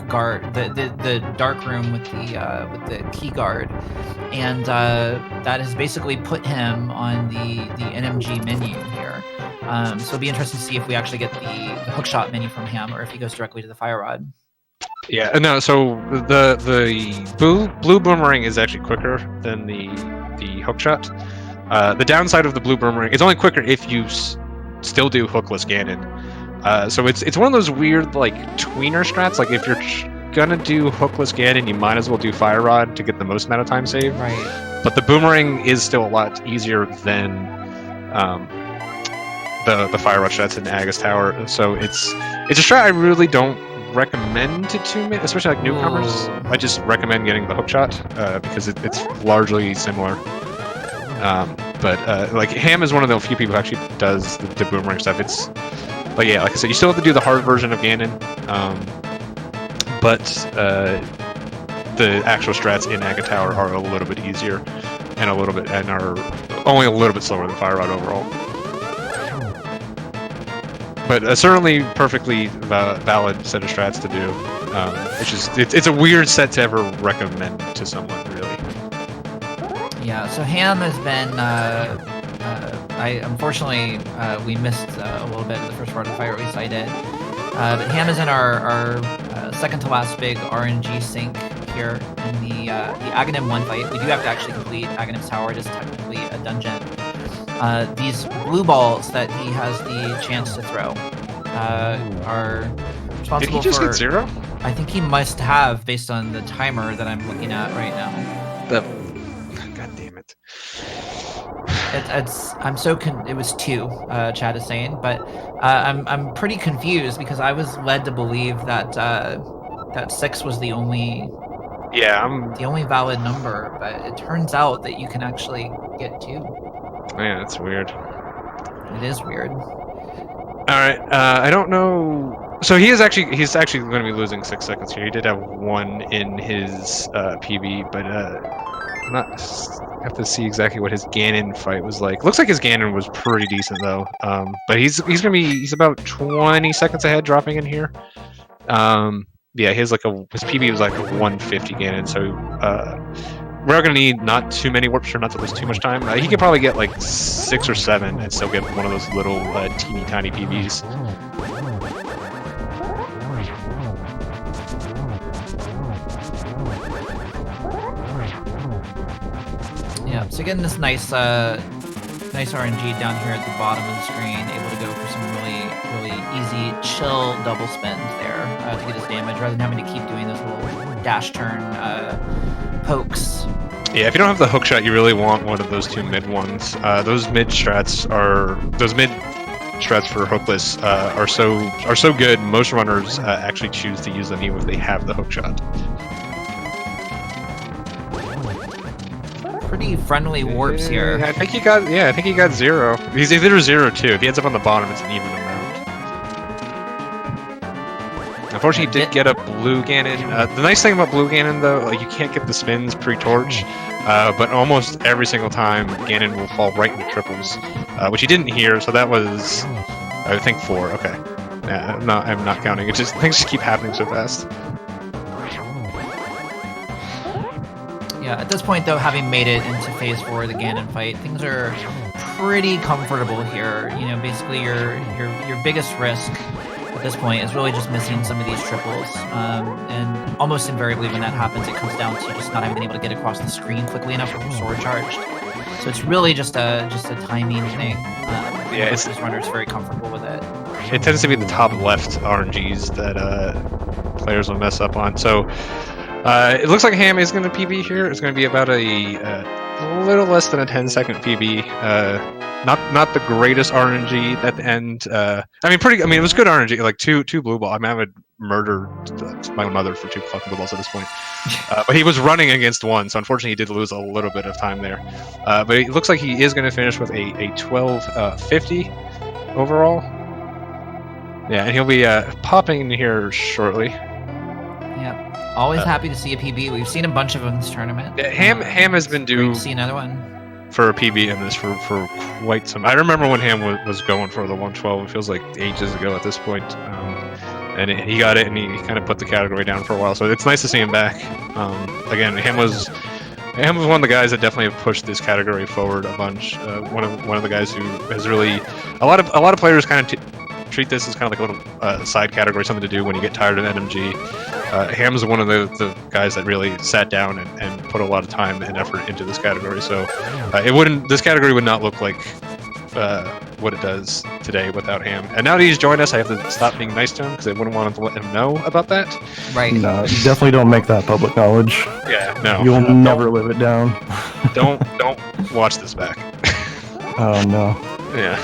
Speaker 2: guard, the dark room with the key guard, and that has basically put him on the NMG menu here. So it'll be interesting to see if we actually get the hookshot menu from Ham, or if he goes directly to the fire rod.
Speaker 3: Yeah, no. So the blue boomerang is actually quicker than the hookshot. The downside of the blue boomerang, it's only quicker if you still do hookless Ganon. So it's one of those weird like tweener strats. Like if you're gonna do hookless Ganon, you might as well do fire rod to get the most amount of time saved.
Speaker 2: Right.
Speaker 3: But the boomerang is still a lot easier than the fire rod strats in Aga's Tower. So it's a strat I really don't recommend to teammates, especially like newcomers. I just recommend getting the hookshot because it's largely similar. But like Ham is one of the few people who actually does the boomerang stuff. It's like, yeah, like I said, you still have to do the hard version of Ganon, but the actual strats in Aga Tower are a little bit easier and are only a little bit slower than Fire Rod overall. But certainly perfectly valid set of strats to do. It's a weird set to ever recommend to someone, really.
Speaker 2: Yeah. So Ham has been. Unfortunately we missed a little bit of the first part of the fight, or at least I did. But Ham is in our second to last big RNG sync here in the Aghanim 1 fight. We do have to actually complete Aghanim's Tower. It is technically a dungeon. These blue balls that he has the chance to throw are responsible for...
Speaker 3: Did he just get 0?
Speaker 2: I think he must have, based on the timer that I'm looking at right now.
Speaker 3: God damn it.
Speaker 2: It was 2, Chad is saying, but I'm pretty confused because I was led to believe that that 6 was the only valid number, but it turns out that you can actually get 2.
Speaker 3: Man, that's weird.
Speaker 2: It is weird.
Speaker 3: All right, I don't know. So he's actually going to be losing 6 seconds here. He did have 1 in his PB, but I have to see exactly what his Ganon fight was like. Looks like his Ganon was pretty decent though. But he's about 20 seconds ahead dropping in here. Yeah, his PB was like a 150 Ganon, so we're gonna need not too many warps or not to lose too much time. He could probably get like 6 or 7 and still get one of those little teeny tiny PBs.
Speaker 2: Yeah, so getting this nice RNG down here at the bottom of the screen, able to go for some really easy, chill double spins there to get his damage, rather than having to keep doing those little dash turn pokes.
Speaker 3: Yeah, if you don't have the hookshot, you really want one of those 2 mid ones. Those mid strats for hookless are so good. Most runners actually choose to use them even if they have the hookshot.
Speaker 2: Pretty friendly warps here.
Speaker 3: I think he got 0. He's either 0 or 2. If he ends up on the bottom, it's an even amount. Unfortunately, he did get a blue Ganon. The nice thing about blue Ganon, though, like you can't get the spins pre-torch, but almost every single time Ganon will fall right into triples, which he didn't hear. So that was, I think, 4. Okay, I'm not counting. It just things just keep happening so fast.
Speaker 2: Yeah, at this point, though, having made it into Phase 4 of the Ganon fight, things are pretty comfortable here. You know, basically your biggest risk at this point is really just missing some of these triples, and almost invariably when that happens, it comes down to just not having been able to get across the screen quickly enough with your sword charged. So it's really just a timing thing.
Speaker 3: Yeah,
Speaker 2: this runner's very comfortable with it.
Speaker 3: It tends to be the top left RNGs that players will mess up on. So it looks like Ham is going to PB here. It's going to be about a little less than a 10-second PB. not the greatest RNG at the end. It was good RNG. Like two blue ball. I mean, I would murder my mother for 2 fucking blue balls at this point. But he was running against one, so unfortunately he did lose a little bit of time there. But it looks like he is going to finish with a 12:50 overall. Yeah, and he'll be popping in here shortly.
Speaker 2: Yep. Always happy to see a PB. We've seen a bunch of them in this tournament.
Speaker 3: Yeah, Ham has been due.
Speaker 2: See another one
Speaker 3: for a PB in this for quite some. I remember when Ham was going for the 112. It feels like ages ago at this point. And he got it, and he kind of put the category down for a while. So it's nice to see him back. Again, Ham was one of the guys that definitely have pushed this category forward a bunch. One of the guys who has really a lot of players kind of treat this as kind of like a little side category, something to do when you get tired of RMG. Ham is one of the guys that really sat down and put a lot of time and effort into this category. So this category would not look like what it does today without Ham. And now that he's joined us, I have to stop being nice to him because I wouldn't want to let him know about that.
Speaker 2: Right.
Speaker 4: No, definitely don't make that public knowledge.
Speaker 3: Yeah, no.
Speaker 4: You'll never live it down.
Speaker 3: Don't watch this back.
Speaker 4: Oh no.
Speaker 3: Yeah.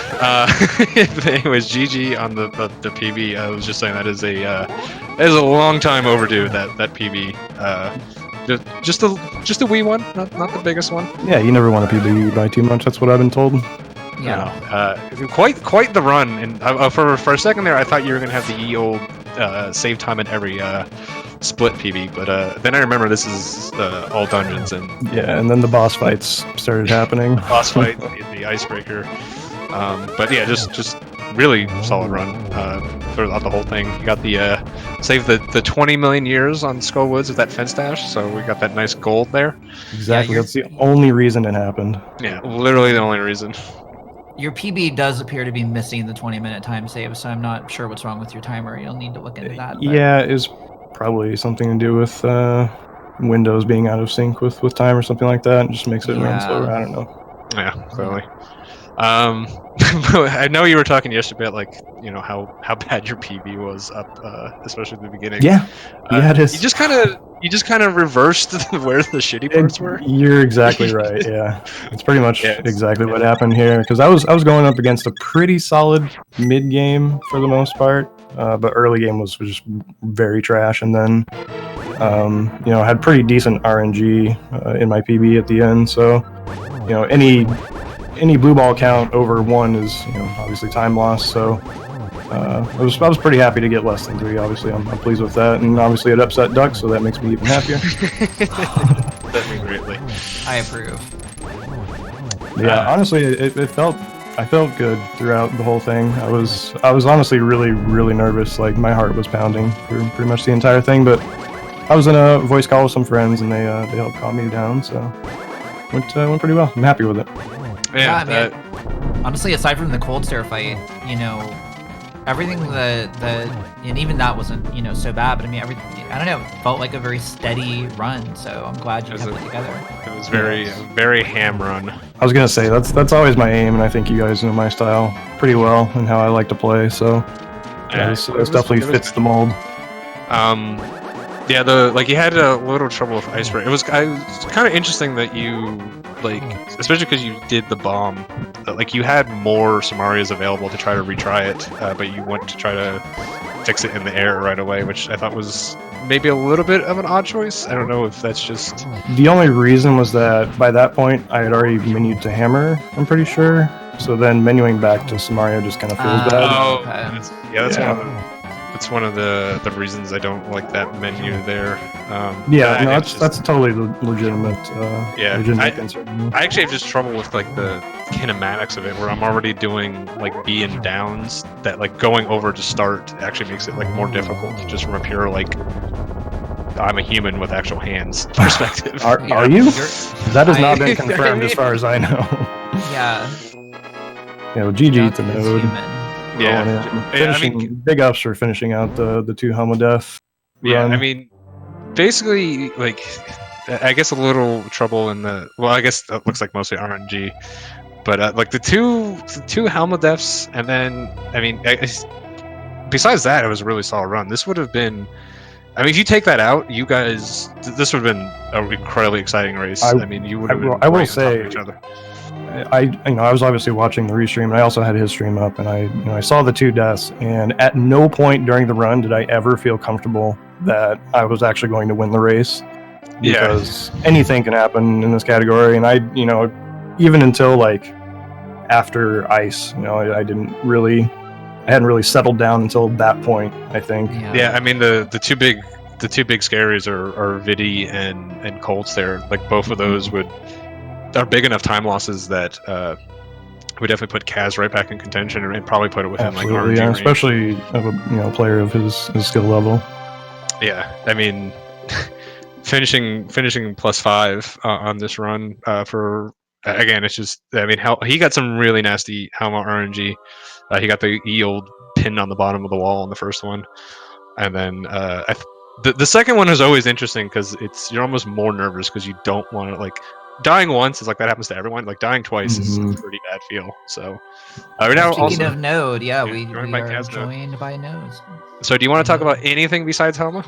Speaker 3: But anyways, GG on the PB. I was just saying that is a long time overdue. That PB. Just a wee one, not the biggest one.
Speaker 4: Yeah, you never want a PB by too much. That's what I've been told.
Speaker 2: Yeah.
Speaker 3: Quite the run. And for a second there, I thought you were gonna have the ye old save time at every split PB, but then I remember this is all dungeons and
Speaker 4: yeah, and then the boss fights started happening.
Speaker 3: Boss fight, the icebreaker. But yeah, just really solid run throughout the whole thing. You got the save the 20 million years on Skull Woods with that fence dash, so we got that nice gold there.
Speaker 4: Exactly, that's the only reason it happened.
Speaker 3: Yeah, literally the only reason.
Speaker 2: Your PB does appear to be missing the 20-minute time save, so I'm not sure what's wrong with your timer. You'll need to look into that. But...
Speaker 4: yeah, it's probably something to do with Windows being out of sync with time or something like that. It just makes it run slower. I don't know.
Speaker 3: Yeah, clearly. I know you were talking yesterday about how bad your PB was up, especially at the beginning.
Speaker 4: Yeah, it is.
Speaker 3: You just kind of reversed where the shitty parts were.
Speaker 4: You're exactly right. Yeah, it's pretty much exactly what happened here. Because I was going up against a pretty solid mid game for the most part, but early game was just very trash, and then had pretty decent RNG in my PB at the end. So any blue ball count over 1 is obviously time loss. So I was pretty happy to get less than 3. Obviously, I'm pleased with that, and obviously it upset Duck, so that makes me even happier.
Speaker 3: That means greatly.
Speaker 2: I approve.
Speaker 4: Yeah, honestly, I felt good throughout the whole thing. I was honestly really nervous. Like my heart was pounding for pretty much the entire thing, but I was in a voice call with some friends, and they helped calm me down. So went pretty well. I'm happy with it.
Speaker 2: Yeah, I mean, honestly, aside from the cold stare fight, everything and even that wasn't so bad. But I mean, everything, I don't know, felt like a very steady run. So I'm glad you kept it together.
Speaker 3: It was very Ham run.
Speaker 4: I was gonna say that's always my aim, and I think you guys know my style pretty well and how I like to play. So this definitely fits the mold.
Speaker 3: Yeah, you had a little trouble with icebreaker. It was kind of interesting that you especially because you did the bomb. You had more Samarias available to try to retry it, but you went to try to fix it in the air right away, which I thought was maybe a little bit of an odd choice. I don't know if that's just...
Speaker 4: The only reason was that by that point I had already menued to hammer, I'm pretty sure. So then menuing back to Samaria just kind of feels bad.
Speaker 3: Oh, that's one of the reasons I don't like that menu there.
Speaker 4: That's totally legitimate. Legitimate concern.
Speaker 3: I actually have just trouble with the kinematics of it, where I'm already doing B and downs. That going over to start actually makes it more difficult, just from a pure I'm a human with actual hands perspective.
Speaker 4: Are you? That has not been confirmed as far as I know.
Speaker 2: Yeah.
Speaker 4: GG to Node.
Speaker 3: Yeah,
Speaker 4: big ups for finishing out the 2 Helm Death run.
Speaker 3: Yeah, I mean, basically, I guess a little trouble in the... Well, I guess that looks like mostly RNG. But, the two Helm Deaths, and then, I mean, besides that, it was a really solid run. This would have been... I mean, if you take that out, you guys... This would have been an incredibly exciting race. You would have been
Speaker 4: I will say...
Speaker 3: each other.
Speaker 4: I was obviously watching the restream, and I also had his stream up, and I saw the 2 deaths, and at no point during the run did I ever feel comfortable that I was actually going to win the race, because anything can happen in this category, and even until like after ice, I hadn't really settled down until that point, I think.
Speaker 3: Yeah, I mean the two big scaries are Vidi and Colts there. Like both of those are big enough time losses that we definitely put Kaz right back in contention and probably put it within
Speaker 4: Absolutely,
Speaker 3: like RMG
Speaker 4: yeah,
Speaker 3: range.
Speaker 4: especially of a player of his skill level.
Speaker 3: Yeah, I mean finishing +5 on this run for again, it's just, I mean, he got some really nasty Helma RNG. He got the yield pinned on the bottom of the wall on the first one, and then the second one is always interesting because you're almost more nervous because you don't want to, like, dying once is like that happens to everyone. Like dying twice is a pretty bad feel. So
Speaker 2: speaking of Node, we are
Speaker 3: Caznode.
Speaker 2: joined by Nodes.
Speaker 3: So do you want to talk about anything besides Helma?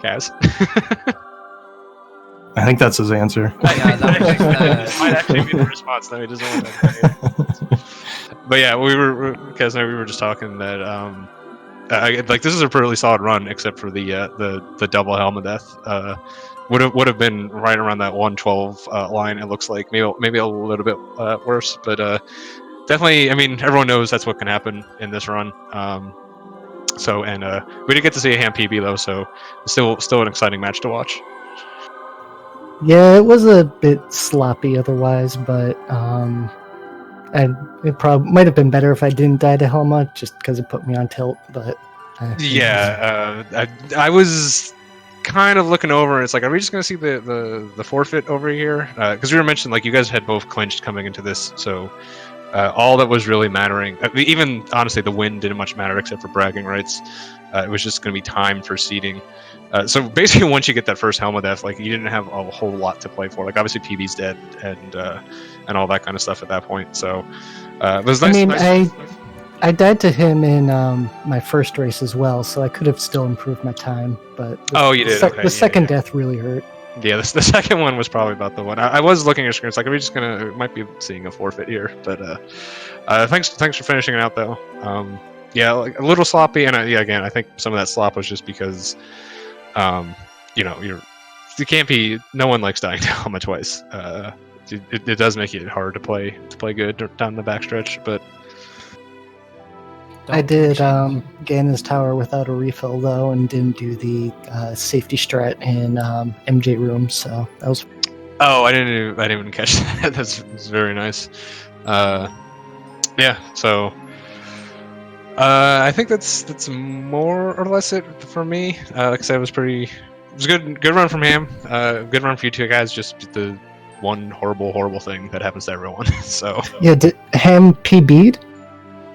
Speaker 3: Kaz?
Speaker 4: I think that's his answer.
Speaker 2: Yeah,
Speaker 3: that might actually be the response. No, he doesn't want that. But yeah, we were just talking that like this is a pretty solid run, except for the double Helma death. Would have been right around that 112 line. It looks like maybe a little bit worse, but definitely. I mean, everyone knows that's what can happen in this run. So we didn't get to see a Ham PB though, so still an exciting match to watch.
Speaker 5: Yeah, it was a bit sloppy otherwise, but it probably might have been better if I didn't die to Helma, just because it put me on tilt. But
Speaker 3: I was kind of looking over, and it's like, are we just going to see the forfeit over here? Because we were mentioning, like, you guys had both clinched coming into this, so all that was really mattering, even honestly, the win didn't much matter except for bragging rights. It was just going to be time for seeding. So basically, once you get that first Helma death, like, you didn't have a whole lot to play for. Like, obviously, PB's dead and all that kind of stuff at that point. So it was nice.
Speaker 5: I mean, I died to him in my first race as well, so I could have still improved my time. But
Speaker 3: you did.
Speaker 5: The second death really hurt.
Speaker 3: Yeah, the second one was probably about the one. I was looking at screens like, are we just might be seeing a forfeit here? But thanks for finishing it out though. Yeah, like, a little sloppy, and again, I think some of that slop was just because, you can't be. No one likes dying to Helma twice. It does make it hard to play good down the backstretch, but.
Speaker 5: I did Ganon's tower without a refill though, and didn't do the safety strat in MJ room, so that was.
Speaker 3: Oh, I didn't even catch that. That's very nice. Yeah, so I think that's more or less it for me. Like I said, it was a good run from Ham. Good run for you two guys. Just the one horrible thing that happens to everyone. So
Speaker 5: yeah, did Ham PB'd?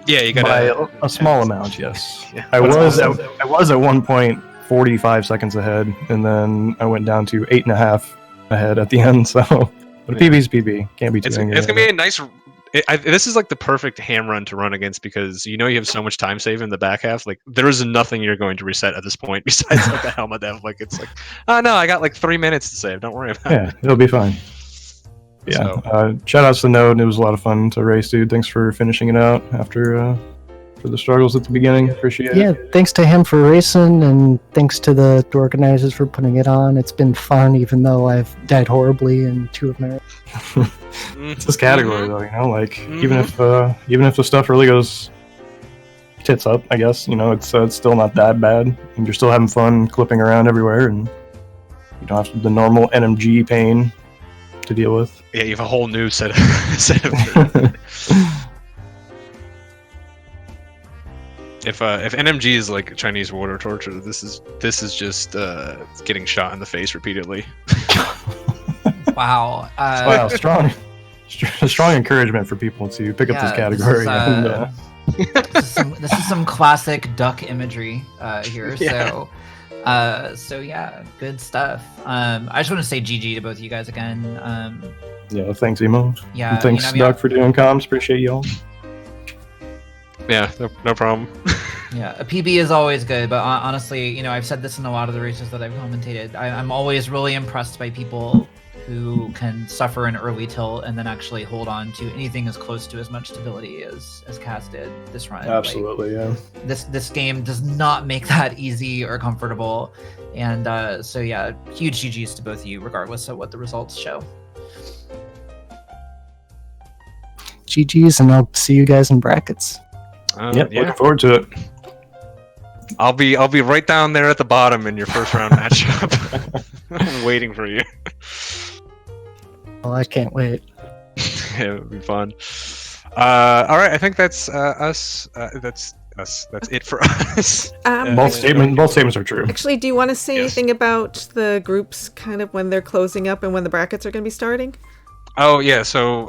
Speaker 3: Yeah, you got
Speaker 4: by a small amount, yes.
Speaker 3: Yeah.
Speaker 4: I was at one point 45 seconds ahead, and then I went down to 8.5 ahead at the end. So, but a PB's PB, can't be too angry.
Speaker 3: It's gonna be a nice. This is like the perfect Ham run to run against because you have so much time save in the back half. Like there is nothing you're going to reset at this point besides like the Helma dev. Like it's like, oh no, I got like 3 minutes to save. Don't worry about it.
Speaker 4: Yeah, it'll be fine. Yeah, so. Shout outs to Node. It was a lot of fun to race, dude. Thanks for finishing it out after for the struggles at the beginning. Appreciate it.
Speaker 5: Yeah, thanks to him for racing, and thanks to the organizers for putting it on. It's been fun, even though I've died horribly in 2 of my.
Speaker 4: It's this category, though. Like even if the stuff really goes tits up, I guess it's still not that bad, and you're still having fun clipping around everywhere, and you don't have the normal NMG pain to deal with.
Speaker 3: Yeah, you have a whole new set of If NMG is like Chinese water torture, this is just getting shot in the face repeatedly.
Speaker 2: Wow.
Speaker 4: Wow, strong encouragement for people to pick up this category.
Speaker 2: This is some classic duck imagery here.
Speaker 3: Yeah.
Speaker 2: So yeah, good stuff. I just want to say GG to both of you guys again.
Speaker 4: Yeah, thanks, Emo.
Speaker 2: Yeah,
Speaker 4: and thanks, Doc, for doing comms. Appreciate y'all.
Speaker 3: Yeah, no problem.
Speaker 2: Yeah, a PB is always good, but honestly, I've said this in a lot of the races that I've commentated. I'm always really impressed by people who can suffer an early tilt and then actually hold on to anything as close to as much stability as Kaz did this run.
Speaker 4: Absolutely, yeah.
Speaker 2: This game does not make that easy or comfortable, and so yeah, huge GGs to both of you, regardless of what the results show.
Speaker 5: GG's, and I'll see you guys in brackets.
Speaker 4: Yeah, looking forward to it.
Speaker 3: I'll be right down there at the bottom in your first round matchup. I'm waiting for you.
Speaker 5: Well, I can't wait.
Speaker 3: Yeah, it'll be fun. All right, I think that's us. That's us. That's it for us.
Speaker 4: Both statements are true.
Speaker 1: Actually, do you want to say anything about the groups, kind of when they're closing up and when the brackets are going to be starting?
Speaker 3: Oh yeah, so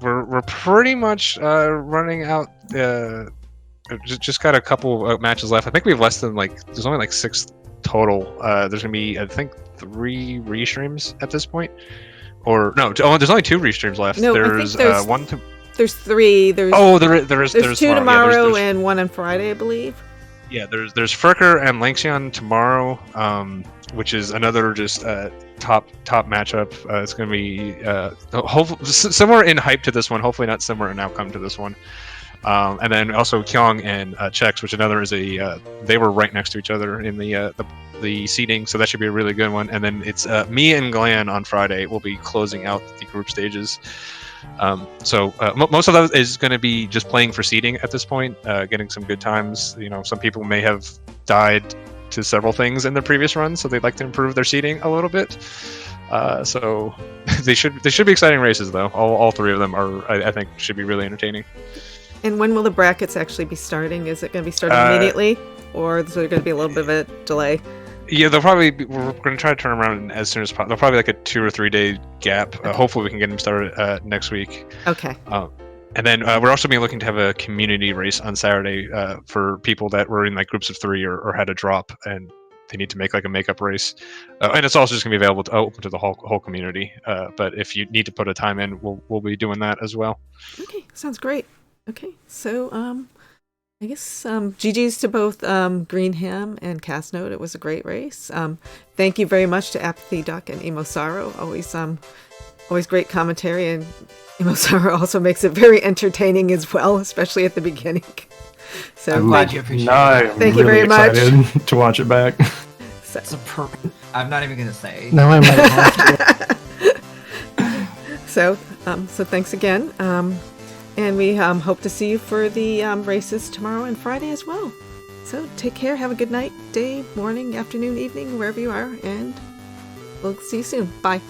Speaker 3: we're pretty much running out. Just got a couple matches left. I think we have less than there's only 6 total. There's gonna be, I think, 3 restreams at this point. Or no, there's only 2 restreams left.
Speaker 1: No,
Speaker 3: there's
Speaker 1: I think
Speaker 3: one.
Speaker 1: There's 3. There's
Speaker 3: There's
Speaker 1: 2 tomorrow and 1 on Friday, I believe.
Speaker 3: Yeah, there's Fricker and Lanxion tomorrow, which is another just top matchup. It's going to be hopefully similar in hype to this one. Hopefully not similar in outcome to this one. And then also Kyong and Chex, which another is they were right next to each other in the seeding, so that should be a really good one. And then it's me and Glenn on Friday will be closing out the group stages. So most of that is going to be just playing for seeding at this point, getting some good times. Some people may have died to several things in their previous runs, so they'd like to improve their seeding a little bit. So they should be exciting races, though. All 3 of them I think should be really entertaining.
Speaker 1: And when will the brackets actually be starting? Is it going to be starting immediately, or is there going to be a little bit of a delay?
Speaker 3: Yeah, we're going to try to turn them around as soon as possible. They'll probably a 2 or 3 day gap.
Speaker 1: Okay.
Speaker 3: Hopefully we can get them started next week.
Speaker 1: Okay.
Speaker 3: And then we're also looking to have a community race on Saturday for people that were in groups of 3 or had a drop and they need to make a makeup race. And it's also just going to be available open to the whole community. But if you need to put a time in, we'll be doing that as well.
Speaker 1: Okay, sounds great. Okay, so I guess GG's to both greenHam and Caznode. It was a great race. Thank you very much to Apathy Duck and Imosaro. Always great commentary, and Imosaro also makes it very entertaining as well, especially at the beginning. So
Speaker 2: I'm glad you appreciate it.
Speaker 1: Thank you very much.
Speaker 4: Excited to watch it back.
Speaker 2: I'm not even gonna say.
Speaker 5: No, I might have to.
Speaker 1: So thanks again. And we hope to see you for the races tomorrow and Friday as well. So take care, have a good night, day, morning, afternoon, evening, wherever you are, and we'll see you soon. Bye.